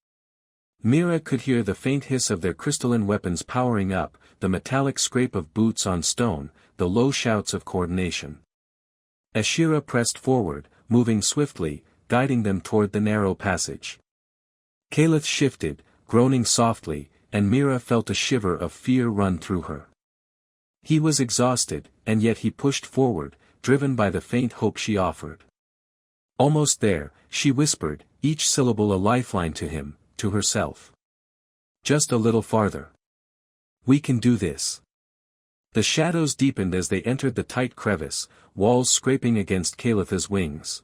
Mira could hear the faint hiss of their crystalline weapons powering up, the metallic scrape of boots on stone, the low shouts of coordination. Ashira pressed forward, moving swiftly, guiding them toward the narrow passage. Kalith shifted, groaning softly, and Mira felt a shiver of fear run through her. He was exhausted, and yet he pushed forward, driven by the faint hope she offered. Almost there, she whispered, each syllable a lifeline to him, to herself. Just a little farther. We can do this. The shadows deepened as they entered the tight crevice, walls scraping against Kalitha's wings.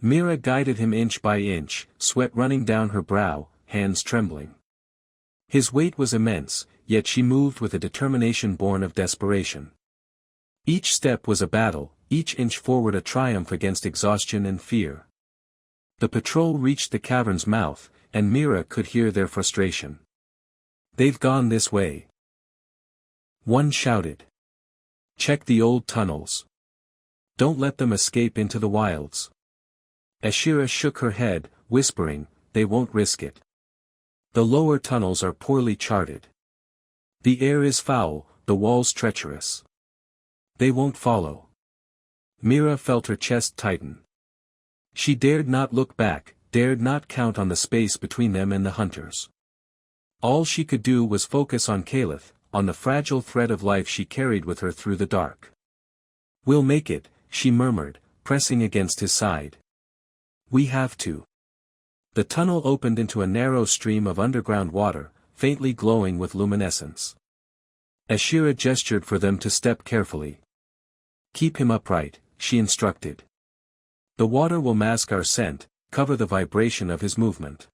Mira guided him inch by inch, sweat running down her brow, hands trembling. His weight was immense, yet she moved with a determination born of desperation. Each step was a battle, each inch forward a triumph against exhaustion and fear. The patrol reached the cavern's mouth, and Mira could hear their frustration. "They've gone this way." One shouted. "Check the old tunnels. Don't let them escape into the wilds." Ashira shook her head, whispering, "They won't risk it. The lower tunnels are poorly charted. The air is foul, the walls treacherous. They won't follow." Mira felt her chest tighten. She dared not look back, dared not count on the space between them and the hunters. All she could do was focus on Kalith, on the fragile thread of life she carried with her through the dark. "We'll make it," she murmured, pressing against his side. "We have to." The tunnel opened into a narrow stream of underground water, faintly glowing with luminescence. Ashira gestured for them to step carefully. "Keep him upright," she instructed. "The water will mask our scent, cover the vibration of his movement."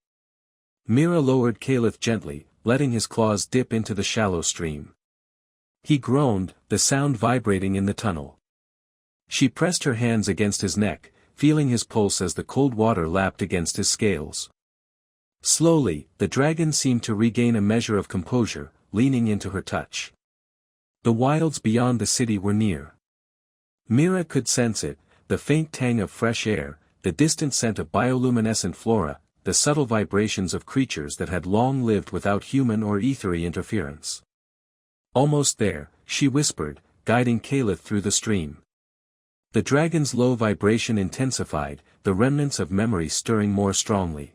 Mira lowered Kalith gently, letting his claws dip into the shallow stream. He groaned, the sound vibrating in the tunnel. She pressed her hands against his neck, feeling his pulse as the cold water lapped against his scales. Slowly, the dragon seemed to regain a measure of composure, leaning into her touch. The wilds beyond the city were near. Mira could sense it, the faint tang of fresh air, the distant scent of bioluminescent flora, the subtle vibrations of creatures that had long lived without human or ethery interference. Almost there, she whispered, guiding Kalith through the stream. The dragon's low vibration intensified, the remnants of memory stirring more strongly.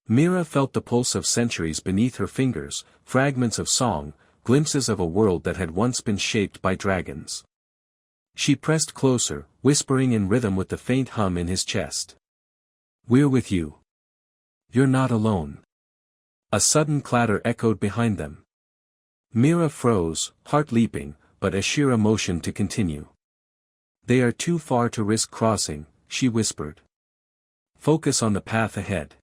Mira felt the pulse of centuries beneath her fingers, fragments of song, glimpses of a world that had once been shaped by dragons. She pressed closer, whispering in rhythm with the faint hum in his chest. "We're with you. You're not alone." A sudden clatter echoed behind them. Mira froze, heart leaping, but Ashira motioned to continue. "They are too far to risk crossing," she whispered. "Focus on the path ahead."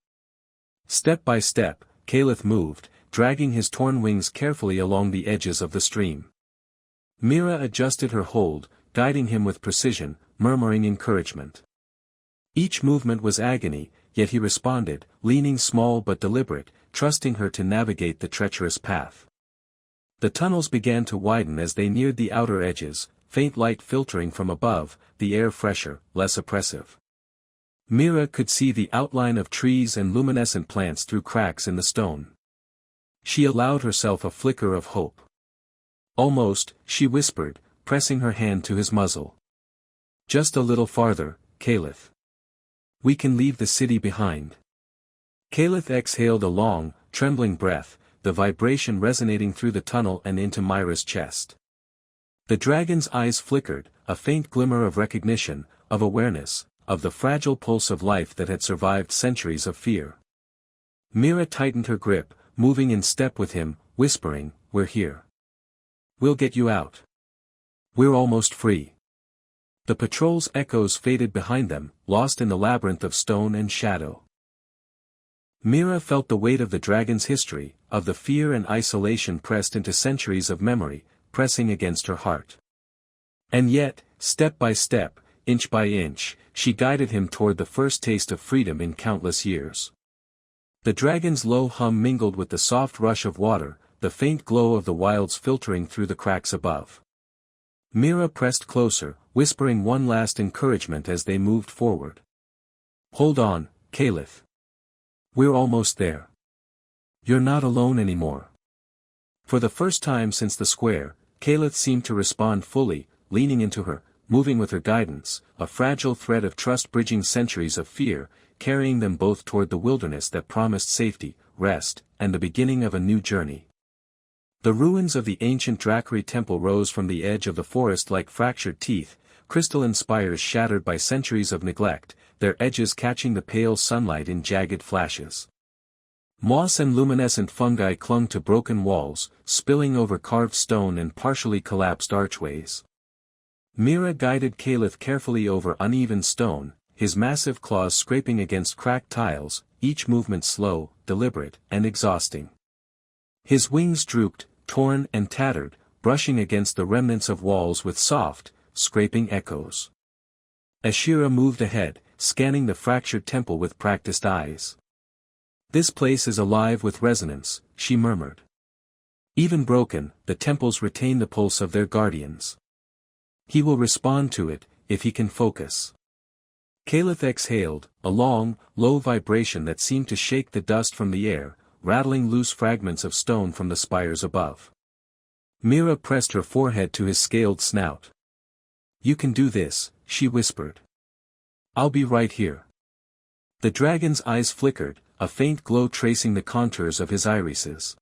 Step by step, Kalith moved, dragging his torn wings carefully along the edges of the stream. Mira adjusted her hold, guiding him with precision, murmuring encouragement. Each movement was agony, yet he responded, leaning small but deliberate, trusting her to navigate the treacherous path. The tunnels began to widen as they neared the outer edges, faint light filtering from above, the air fresher, less oppressive. Mira could see the outline of trees and luminescent plants through cracks in the stone. She allowed herself a flicker of hope. "Almost," she whispered, pressing her hand to his muzzle. "Just a little farther, Kalith. We can leave the city behind." Kalith exhaled a long, trembling breath, the vibration resonating through the tunnel and into Mira's chest. The dragon's eyes flickered, a faint glimmer of recognition, of awareness, of the fragile pulse of life that had survived centuries of fear. Mira tightened her grip, moving in step with him, whispering, "We're here. We'll get you out. We're almost free." The patrol's echoes faded behind them, lost in the labyrinth of stone and shadow. Mira felt the weight of the dragon's history, of the fear and isolation pressed into centuries of memory, pressing against her heart. And yet, step by step, inch by inch, she guided him toward the first taste of freedom in countless years. The dragon's low hum mingled with the soft rush of water, the faint glow of the wilds filtering through the cracks above. Mira pressed closer, whispering one last encouragement as they moved forward. "Hold on, Caliph. We're almost there. You're not alone anymore." For the first time since the square, Caliph seemed to respond fully, leaning into her, moving with her guidance, a fragile thread of trust bridging centuries of fear, carrying them both toward the wilderness that promised safety, rest, and the beginning of a new journey. The ruins of the ancient Dracari temple rose from the edge of the forest like fractured teeth, crystalline spires shattered by centuries of neglect, their edges catching the pale sunlight in jagged flashes. Moss and luminescent fungi clung to broken walls, spilling over carved stone and partially collapsed archways. Mira guided Caliph carefully over uneven stone, his massive claws scraping against cracked tiles, each movement slow, deliberate, and exhausting. His wings drooped, torn and tattered, brushing against the remnants of walls with soft, scraping echoes. Ashira moved ahead, scanning the fractured temple with practiced eyes. "This place is alive with resonance," she murmured. "Even broken, the temples retain the pulse of their guardians. He will respond to it, if he can focus." Caliph exhaled, a long, low vibration that seemed to shake the dust from the air, rattling loose fragments of stone from the spires above. Mira pressed her forehead to his scaled snout. "You can do this," she whispered. "I'll be right here." The dragon's eyes flickered, a faint glow tracing the contours of his irises.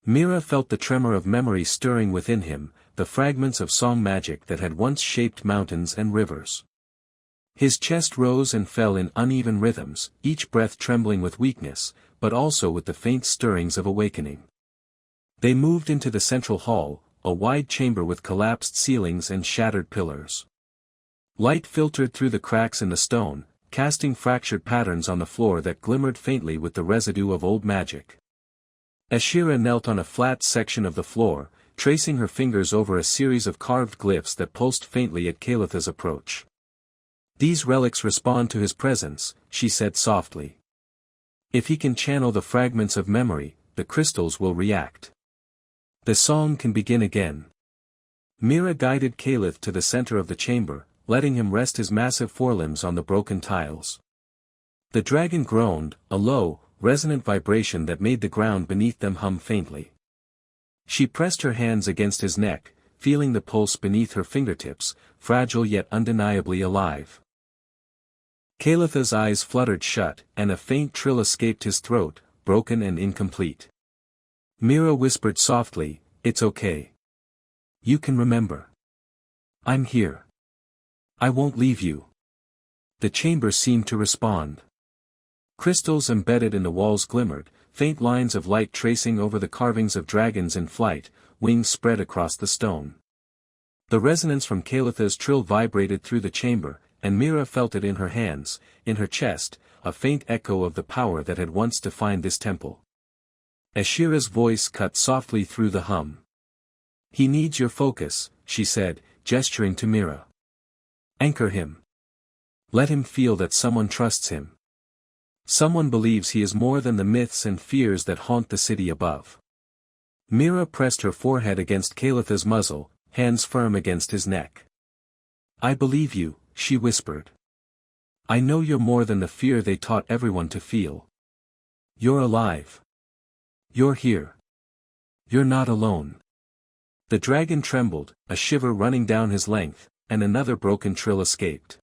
Mira felt the tremor of memory stirring within him, the fragments of song magic that had once shaped mountains and rivers. His chest rose and fell in uneven rhythms, each breath trembling with weakness, but also with the faint stirrings of awakening. They moved into the central hall, a wide chamber with collapsed ceilings and shattered pillars. Light filtered through the cracks in the stone, casting fractured patterns on the floor that glimmered faintly with the residue of old magic. Ashira knelt on a flat section of the floor, tracing her fingers over a series of carved glyphs that pulsed faintly at Calitha's approach. "These relics respond to his presence," she said softly. "If he can channel the fragments of memory, the crystals will react. The song can begin again." Mira guided Caliph to the center of the chamber, letting him rest his massive forelimbs on the broken tiles. The dragon groaned, a low, resonant vibration that made the ground beneath them hum faintly. She pressed her hands against his neck, feeling the pulse beneath her fingertips, fragile yet undeniably alive. Calitha's eyes fluttered shut, and a faint trill escaped his throat, broken and incomplete. Mira whispered softly, "It's okay. You can remember. I'm here. I won't leave you." The chamber seemed to respond. Crystals embedded in the walls glimmered, faint lines of light tracing over the carvings of dragons in flight, wings spread across the stone. The resonance from Calitha's trill vibrated through the chamber, and Mira felt it in her hands, in her chest, a faint echo of the power that had once defined this temple. Ashira's voice cut softly through the hum. "He needs your focus," she said, gesturing to Mira. "Anchor him. Let him feel that someone trusts him. Someone believes he is more than the myths and fears that haunt the city above." Mira pressed her forehead against Calitha's muzzle, hands firm against his neck. "I believe you," she whispered. "I know you're more than the fear they taught everyone to feel. You're alive. You're here. You're not alone." The dragon trembled, a shiver running down his length, and another broken trill escaped.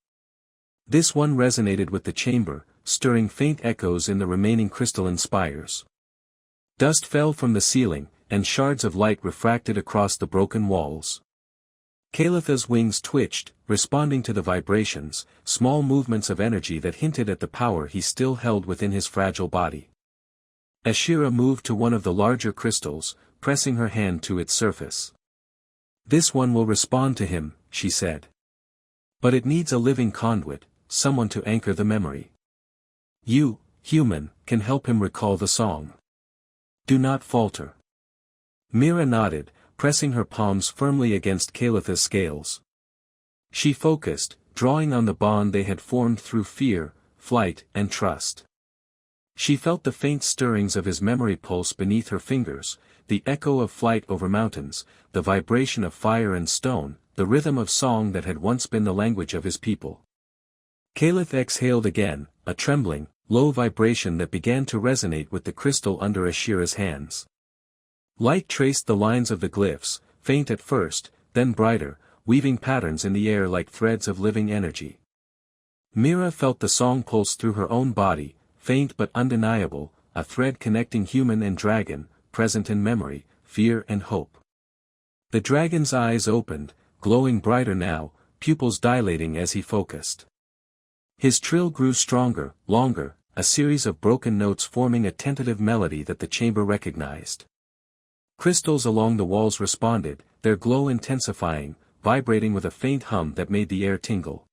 This one resonated with the chamber, stirring faint echoes in the remaining crystalline spires. Dust fell from the ceiling, and shards of light refracted across the broken walls. Kalitha's wings twitched, responding to the vibrations, small movements of energy that hinted at the power he still held within his fragile body. Ashira moved to one of the larger crystals, pressing her hand to its surface. "This one will respond to him," she said. "But it needs a living conduit, someone to anchor the memory. You, human, can help him recall the song. Do not falter." Mira nodded, pressing her palms firmly against Kalitha's scales. She focused, drawing on the bond they had formed through fear, flight, and trust. She felt the faint stirrings of his memory pulse beneath her fingers, the echo of flight over mountains, the vibration of fire and stone, the rhythm of song that had once been the language of his people. Kalith exhaled again, a trembling, low vibration that began to resonate with the crystal under Ashira's hands. Light traced the lines of the glyphs, faint at first, then brighter, weaving patterns in the air like threads of living energy. Mira felt the song pulse through her own body, faint but undeniable, a thread connecting human and dragon, present in memory, fear and hope. The dragon's eyes opened, glowing brighter now, pupils dilating as he focused. His trill grew stronger, longer, a series of broken notes forming a tentative melody that the chamber recognized. Crystals along the walls responded, their glow intensifying, vibrating with a faint hum that made the air tingle.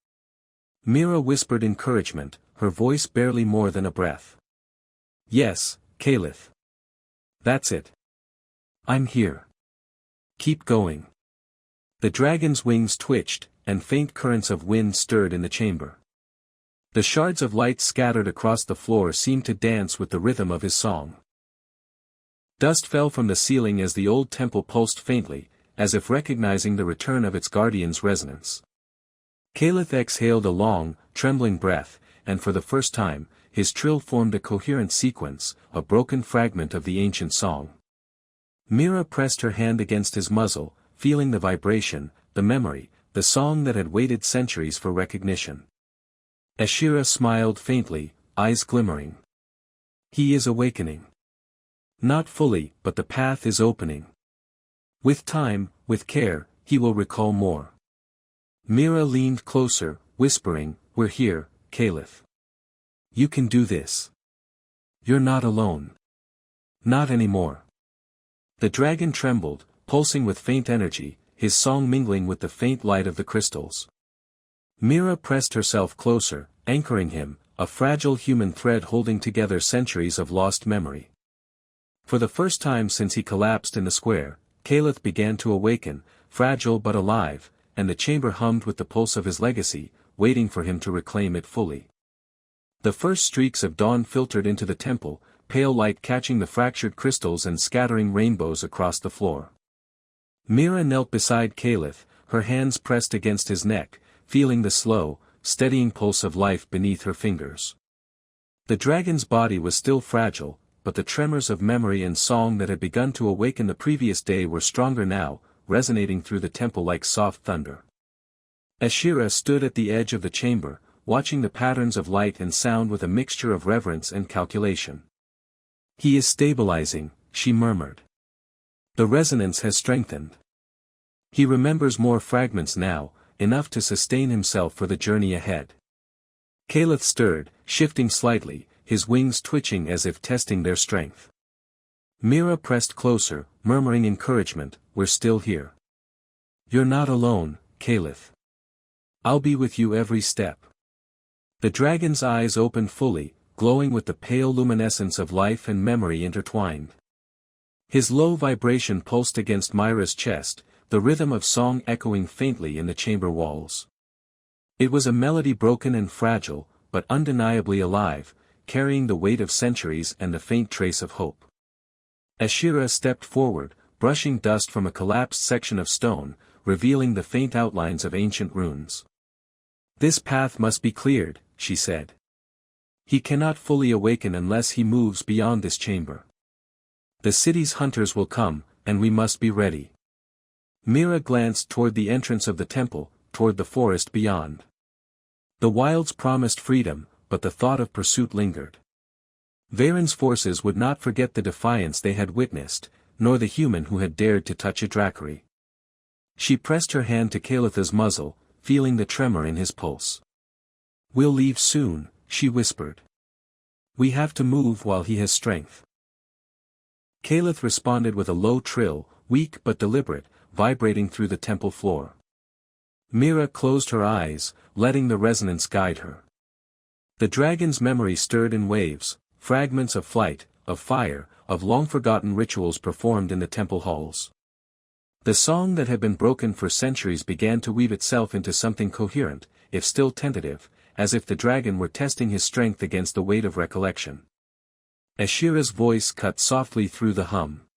Mira whispered encouragement, her voice barely more than a breath. "Yes, Kalith. That's it. I'm here. Keep going." The dragon's wings twitched, and faint currents of wind stirred in the chamber. The shards of light scattered across the floor seemed to dance with the rhythm of his song. Dust fell from the ceiling as the old temple pulsed faintly, as if recognizing the return of its guardian's resonance. Kalith exhaled a long, trembling breath, and for the first time, his trill formed a coherent sequence, a broken fragment of the ancient song. Mira pressed her hand against his muzzle, feeling the vibration, the memory, the song that had waited centuries for recognition. Ashira smiled faintly, eyes glimmering. "He is awakening. Not fully, but the path is opening. With time, with care, he will recall more." Mira leaned closer, whispering, "We're here, Kalith. You can do this. You're not alone. Not anymore." The dragon trembled, pulsing with faint energy, his song mingling with the faint light of the crystals. Mira pressed herself closer, anchoring him, a fragile human thread holding together centuries of lost memory. For the first time since he collapsed in the square, Kalith began to awaken, fragile but alive, and the chamber hummed with the pulse of his legacy, waiting for him to reclaim it fully. The first streaks of dawn filtered into the temple, pale light catching the fractured crystals and scattering rainbows across the floor. Mira knelt beside Kalith, her hands pressed against his neck, feeling the slow, steadying pulse of life beneath her fingers. The dragon's body was still fragile, but the tremors of memory and song that had begun to awaken the previous day were stronger now, resonating through the temple like soft thunder. Ashira stood at the edge of the chamber, watching the patterns of light and sound with a mixture of reverence and calculation. "He is stabilizing," she murmured. "The resonance has strengthened. He remembers more fragments now, enough to sustain himself for the journey ahead." Kalith stirred, shifting slightly, his wings twitching as if testing their strength. Mira pressed closer, murmuring encouragement, "We're still here. You're not alone, Kalith. I'll be with you every step." The dragon's eyes opened fully, glowing with the pale luminescence of life and memory intertwined. His low vibration pulsed against Mira's chest, the rhythm of song echoing faintly in the chamber walls. It was a melody broken and fragile, but undeniably alive, carrying the weight of centuries and a faint trace of hope. Ashira stepped forward, brushing dust from a collapsed section of stone, revealing the faint outlines of ancient runes. "This path must be cleared," she said. "He cannot fully awaken unless he moves beyond this chamber. The city's hunters will come, and we must be ready." Mira glanced toward the entrance of the temple, toward the forest beyond. The wilds promised freedom, but the thought of pursuit lingered. Varen's forces would not forget the defiance they had witnessed, nor the human who had dared to touch a Drakkari. She pressed her hand to Kalitha's muzzle, feeling the tremor in his pulse. "We'll leave soon," she whispered. "We have to move while he has strength." Kalith responded with a low trill, weak but deliberate, vibrating through the temple floor. Mira closed her eyes, letting the resonance guide her. The dragon's memory stirred in waves, fragments of flight, of fire, of long-forgotten rituals performed in the temple halls. The song that had been broken for centuries began to weave itself into something coherent, if still tentative, as if the dragon were testing his strength against the weight of recollection. Ashira's voice cut softly through the hum.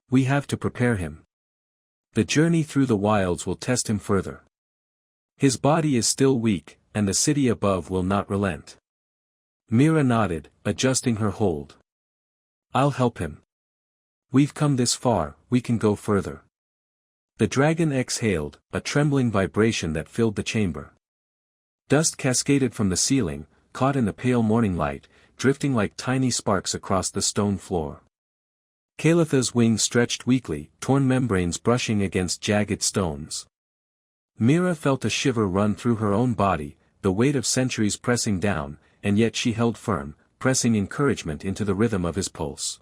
"We have to prepare him. The journey through the wilds will test him further. His body is still weak, and the city above will not relent." Mira nodded, adjusting her hold. "I'll help him. We've come this far, we can go further." The dragon exhaled, a trembling vibration that filled the chamber. Dust cascaded from the ceiling, caught in the pale morning light, drifting like tiny sparks across the stone floor. Kalitha's wings stretched weakly, torn membranes brushing against jagged stones. Mira felt a shiver run through her own body, the weight of centuries pressing down, and yet she held firm, pressing encouragement into the rhythm of his pulse.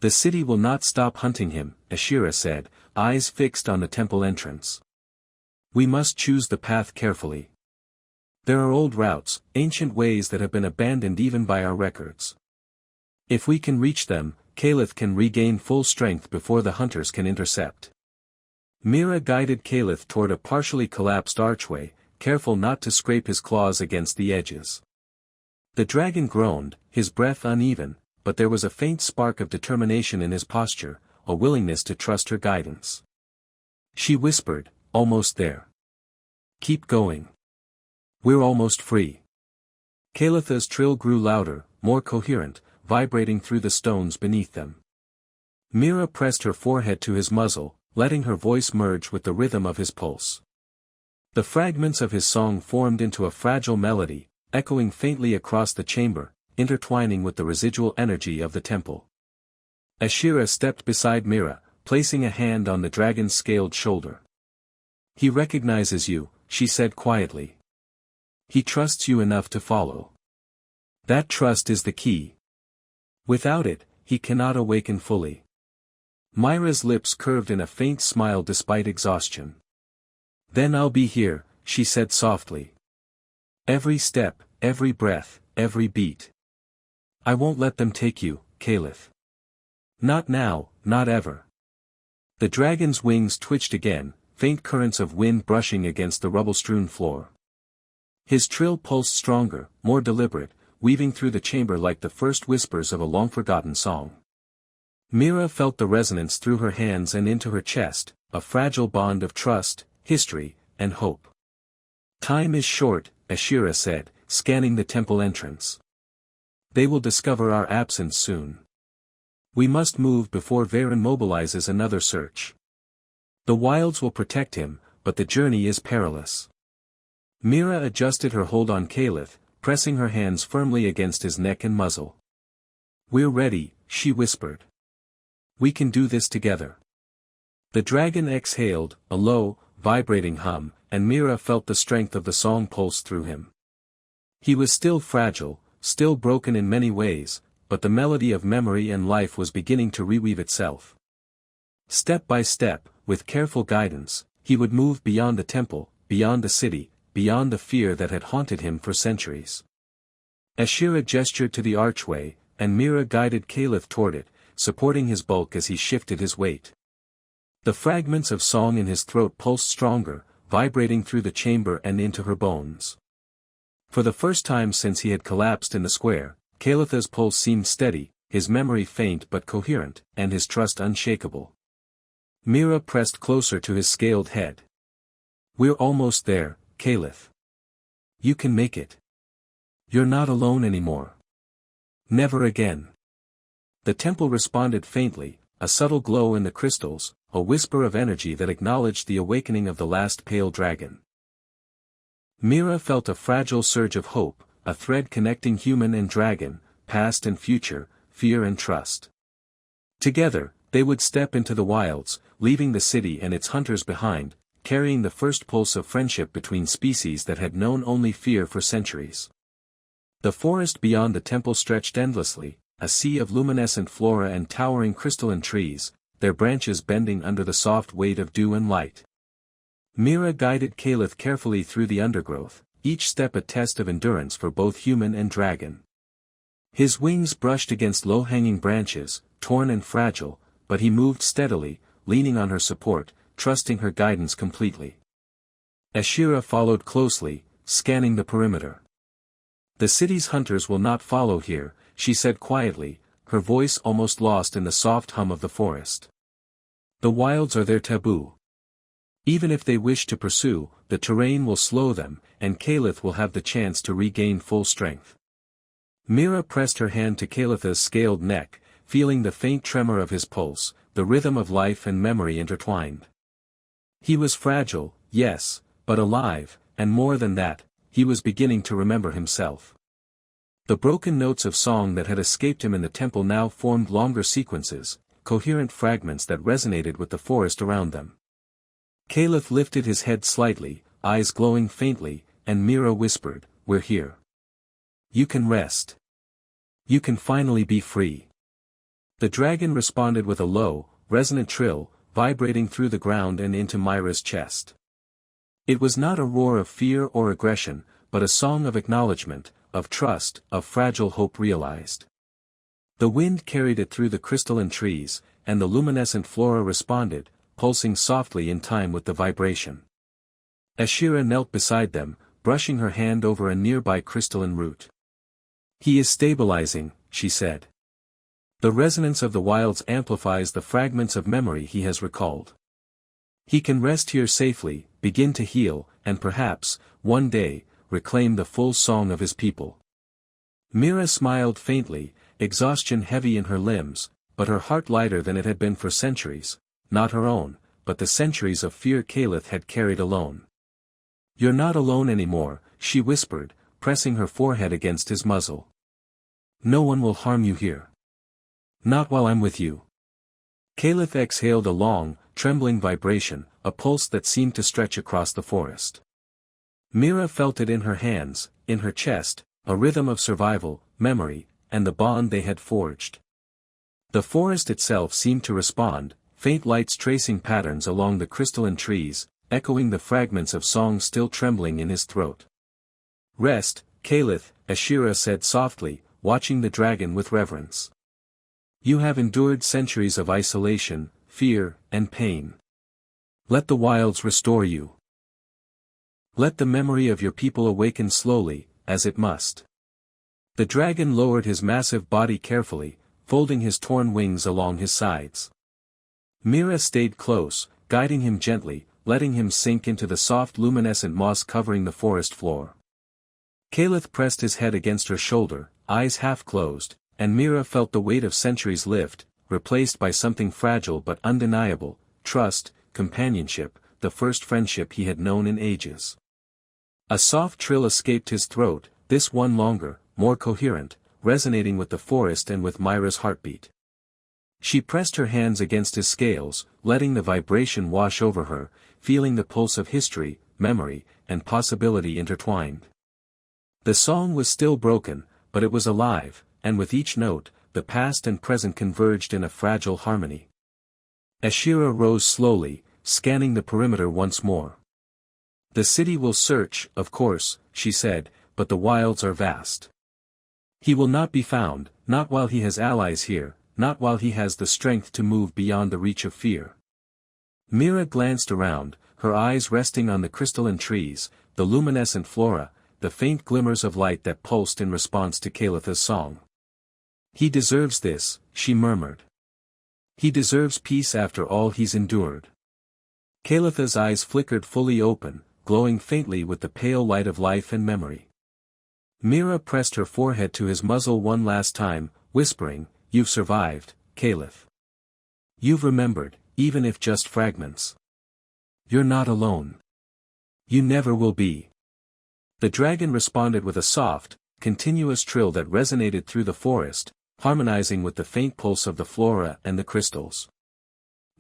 "The city will not stop hunting him," Ashira said, eyes fixed on the temple entrance. "We must choose the path carefully. There are old routes, ancient ways that have been abandoned even by our records. If we can reach them, Kalith can regain full strength before the hunters can intercept." Mira guided Kalith toward a partially collapsed archway, careful not to scrape his claws against the edges. The dragon groaned, his breath uneven, but there was a faint spark of determination in his posture, a willingness to trust her guidance. She whispered, "Almost there. Keep going. We're almost free." Kalitha's trill grew louder, more coherent, vibrating through the stones beneath them. Mira pressed her forehead to his muzzle, letting her voice merge with the rhythm of his pulse. The fragments of his song formed into a fragile melody, echoing faintly across the chamber, intertwining with the residual energy of the temple. Ashira stepped beside Mira, placing a hand on the dragon's scaled shoulder. "He recognizes you," she said quietly. "He trusts you enough to follow. That trust is the key. Without it, he cannot awaken fully." Myra's lips curved in a faint smile despite exhaustion. "Then I'll be here," she said softly. "Every step, every breath, every beat. I won't let them take you, Kalith. Not now, not ever." The dragon's wings twitched again, faint currents of wind brushing against the rubble-strewn floor. His trill pulsed stronger, more deliberate, weaving through the chamber like the first whispers of a long-forgotten song. Mira felt the resonance through her hands and into her chest, a fragile bond of trust, history, and hope. "Time is short," Ashira said, scanning the temple entrance. "They will discover our absence soon. We must move before Varen mobilizes another search. The wilds will protect him, but the journey is perilous." Mira adjusted her hold on Kalith, pressing her hands firmly against his neck and muzzle. "We're ready," she whispered. "We can do this together." The dragon exhaled, a low, vibrating hum, and Mira felt the strength of the song pulse through him. He was still fragile, still broken in many ways, but the melody of memory and life was beginning to reweave itself. Step by step, with careful guidance, he would move beyond the temple, beyond the city, beyond the fear that had haunted him for centuries. Ashira gestured to the archway, and Mira guided Kalith toward it, supporting his bulk as he shifted his weight. The fragments of song in his throat pulsed stronger, vibrating through the chamber and into her bones. For the first time since he had collapsed in the square, Kalitha's pulse seemed steady, his memory faint but coherent, and his trust unshakable. Mira pressed closer to his scaled head. "We're almost there, Kalith. You can make it. You're not alone anymore. Never again." The temple responded faintly, a subtle glow in the crystals, a whisper of energy that acknowledged the awakening of the last pale dragon. Mira felt a fragile surge of hope, a thread connecting human and dragon, past and future, fear and trust. Together, They would step into the wilds, leaving the city and its hunters behind, carrying the first pulse of friendship between species that had known only fear for centuries. The forest beyond the temple stretched endlessly, a sea of luminescent flora and towering crystalline trees, their branches bending under the soft weight of dew and light. Mira guided Caliph carefully through the undergrowth, each step a test of endurance for both human and dragon. His wings brushed against low-hanging branches, torn and fragile, but he moved steadily, leaning on her support, trusting her guidance completely. Ashira followed closely, scanning the perimeter. "The city's hunters will not follow here," she said quietly, her voice almost lost in the soft hum of the forest. "The wilds are their taboo. Even if they wish to pursue, the terrain will slow them, and Caliph will have the chance to regain full strength." Mira pressed her hand to Caliph's scaled neck, feeling the faint tremor of his pulse, the rhythm of life and memory intertwined. He was fragile, yes, but alive, and more than that, he was beginning to remember himself. The broken notes of song that had escaped him in the temple now formed longer sequences, coherent fragments that resonated with the forest around them. Caliph lifted his head slightly, eyes glowing faintly, and Mira whispered, "We're here. You can rest. You can finally be free." The dragon responded with a low, resonant trill, vibrating through the ground and into Mira's chest. It was not a roar of fear or aggression, but a song of acknowledgement, of trust, of fragile hope realized. The wind carried it through the crystalline trees, and the luminescent flora responded, pulsing softly in time with the vibration. Ashira knelt beside them, brushing her hand over a nearby crystalline root. "He is stabilizing," she said. "The resonance of the wilds amplifies the fragments of memory he has recalled. He can rest here safely, begin to heal, and perhaps, one day, reclaim the full song of his people." Mira smiled faintly, exhaustion heavy in her limbs, but her heart lighter than it had been for centuries, not her own, but the centuries of fear Caliph had carried alone. "You're not alone anymore," she whispered, pressing her forehead against his muzzle. "No one will harm you here. Not while I'm with you." Caliph exhaled a long, trembling vibration, a pulse that seemed to stretch across the forest. Mira felt it in her hands, in her chest, a rhythm of survival, memory, and the bond they had forged. The forest itself seemed to respond, faint lights tracing patterns along the crystalline trees, echoing the fragments of song still trembling in his throat. "Rest, Caliph," Ashira said softly, watching the dragon with reverence. "You have endured centuries of isolation, fear, and pain. Let the wilds restore you. Let the memory of your people awaken slowly, as it must." The dragon lowered his massive body carefully, folding his torn wings along his sides. Mira stayed close, guiding him gently, letting him sink into the soft luminescent moss covering the forest floor. Caliph pressed his head against her shoulder, eyes half closed, and Mira felt the weight of centuries lift, replaced by something fragile but undeniable, trust, companionship, the first friendship he had known in ages. A soft trill escaped his throat, this one longer, more coherent, resonating with the forest and with Mira's heartbeat. She pressed her hands against his scales, letting the vibration wash over her, feeling the pulse of history, memory, and possibility intertwined. The song was still broken, but it was alive, and with each note, the past and present converged in a fragile harmony. Ashira rose slowly, scanning the perimeter once more. "The city will search, of course," she said, "but the wilds are vast. He will not be found, not while he has allies here, not while he has the strength to move beyond the reach of fear." Mira glanced around, her eyes resting on the crystalline trees, the luminescent flora, the faint glimmers of light that pulsed in response to Caliph's song. "He deserves this," she murmured. "He deserves peace after all he's endured." Caliph's eyes flickered fully open, glowing faintly with the pale light of life and memory. Mira pressed her forehead to his muzzle one last time, whispering, "You've survived, Caliph. You've remembered, even if just fragments. You're not alone. You never will be." The dragon responded with a soft, continuous trill that resonated through the forest, harmonizing with the faint pulse of the flora and the crystals.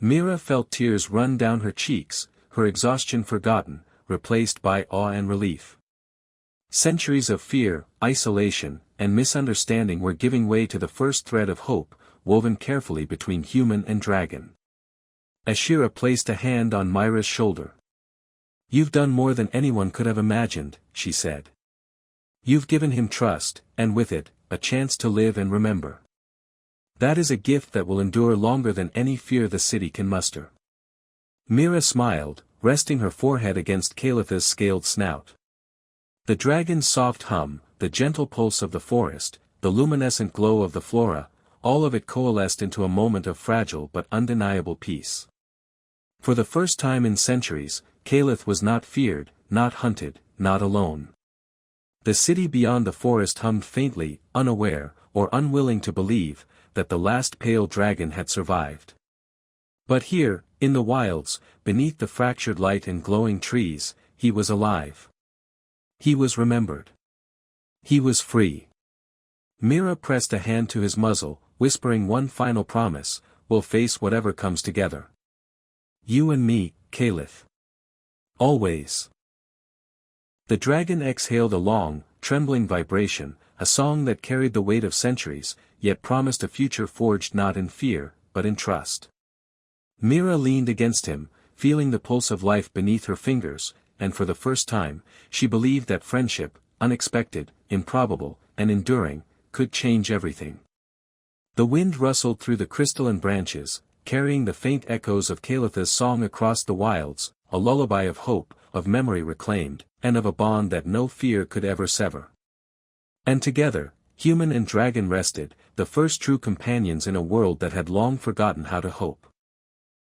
Mira felt tears run down her cheeks, her exhaustion forgotten, replaced by awe and relief. Centuries of fear, isolation, and misunderstanding were giving way to the first thread of hope, woven carefully between human and dragon. Ashira placed a hand on Mira's shoulder. "You've done more than anyone could have imagined," she said. "You've given him trust, and with it, a chance to live and remember. That is a gift that will endure longer than any fear the city can muster." Mira smiled, resting her forehead against Kalitha's scaled snout. The dragon's soft hum, the gentle pulse of the forest, the luminescent glow of the flora, all of it coalesced into a moment of fragile but undeniable peace. For the first time in centuries, Kalith was not feared, not hunted, not alone. The city beyond the forest hummed faintly, unaware, or unwilling to believe, that the last pale dragon had survived. But here, in the wilds, beneath the fractured light and glowing trees, he was alive. He was remembered. He was free. Mira pressed a hand to his muzzle, whispering one final promise: "We'll face whatever comes together. You and me, Kalith. Always." The dragon exhaled a long, trembling vibration, a song that carried the weight of centuries, yet promised a future forged not in fear, but in trust. Mira leaned against him, feeling the pulse of life beneath her fingers, and for the first time, she believed that friendship, unexpected, improbable, and enduring, could change everything. The wind rustled through the crystalline branches, carrying the faint echoes of Kalitha's song across the wilds, a lullaby of hope, of memory reclaimed, and of a bond that no fear could ever sever. And together, human and dragon rested, the first true companions in a world that had long forgotten how to hope.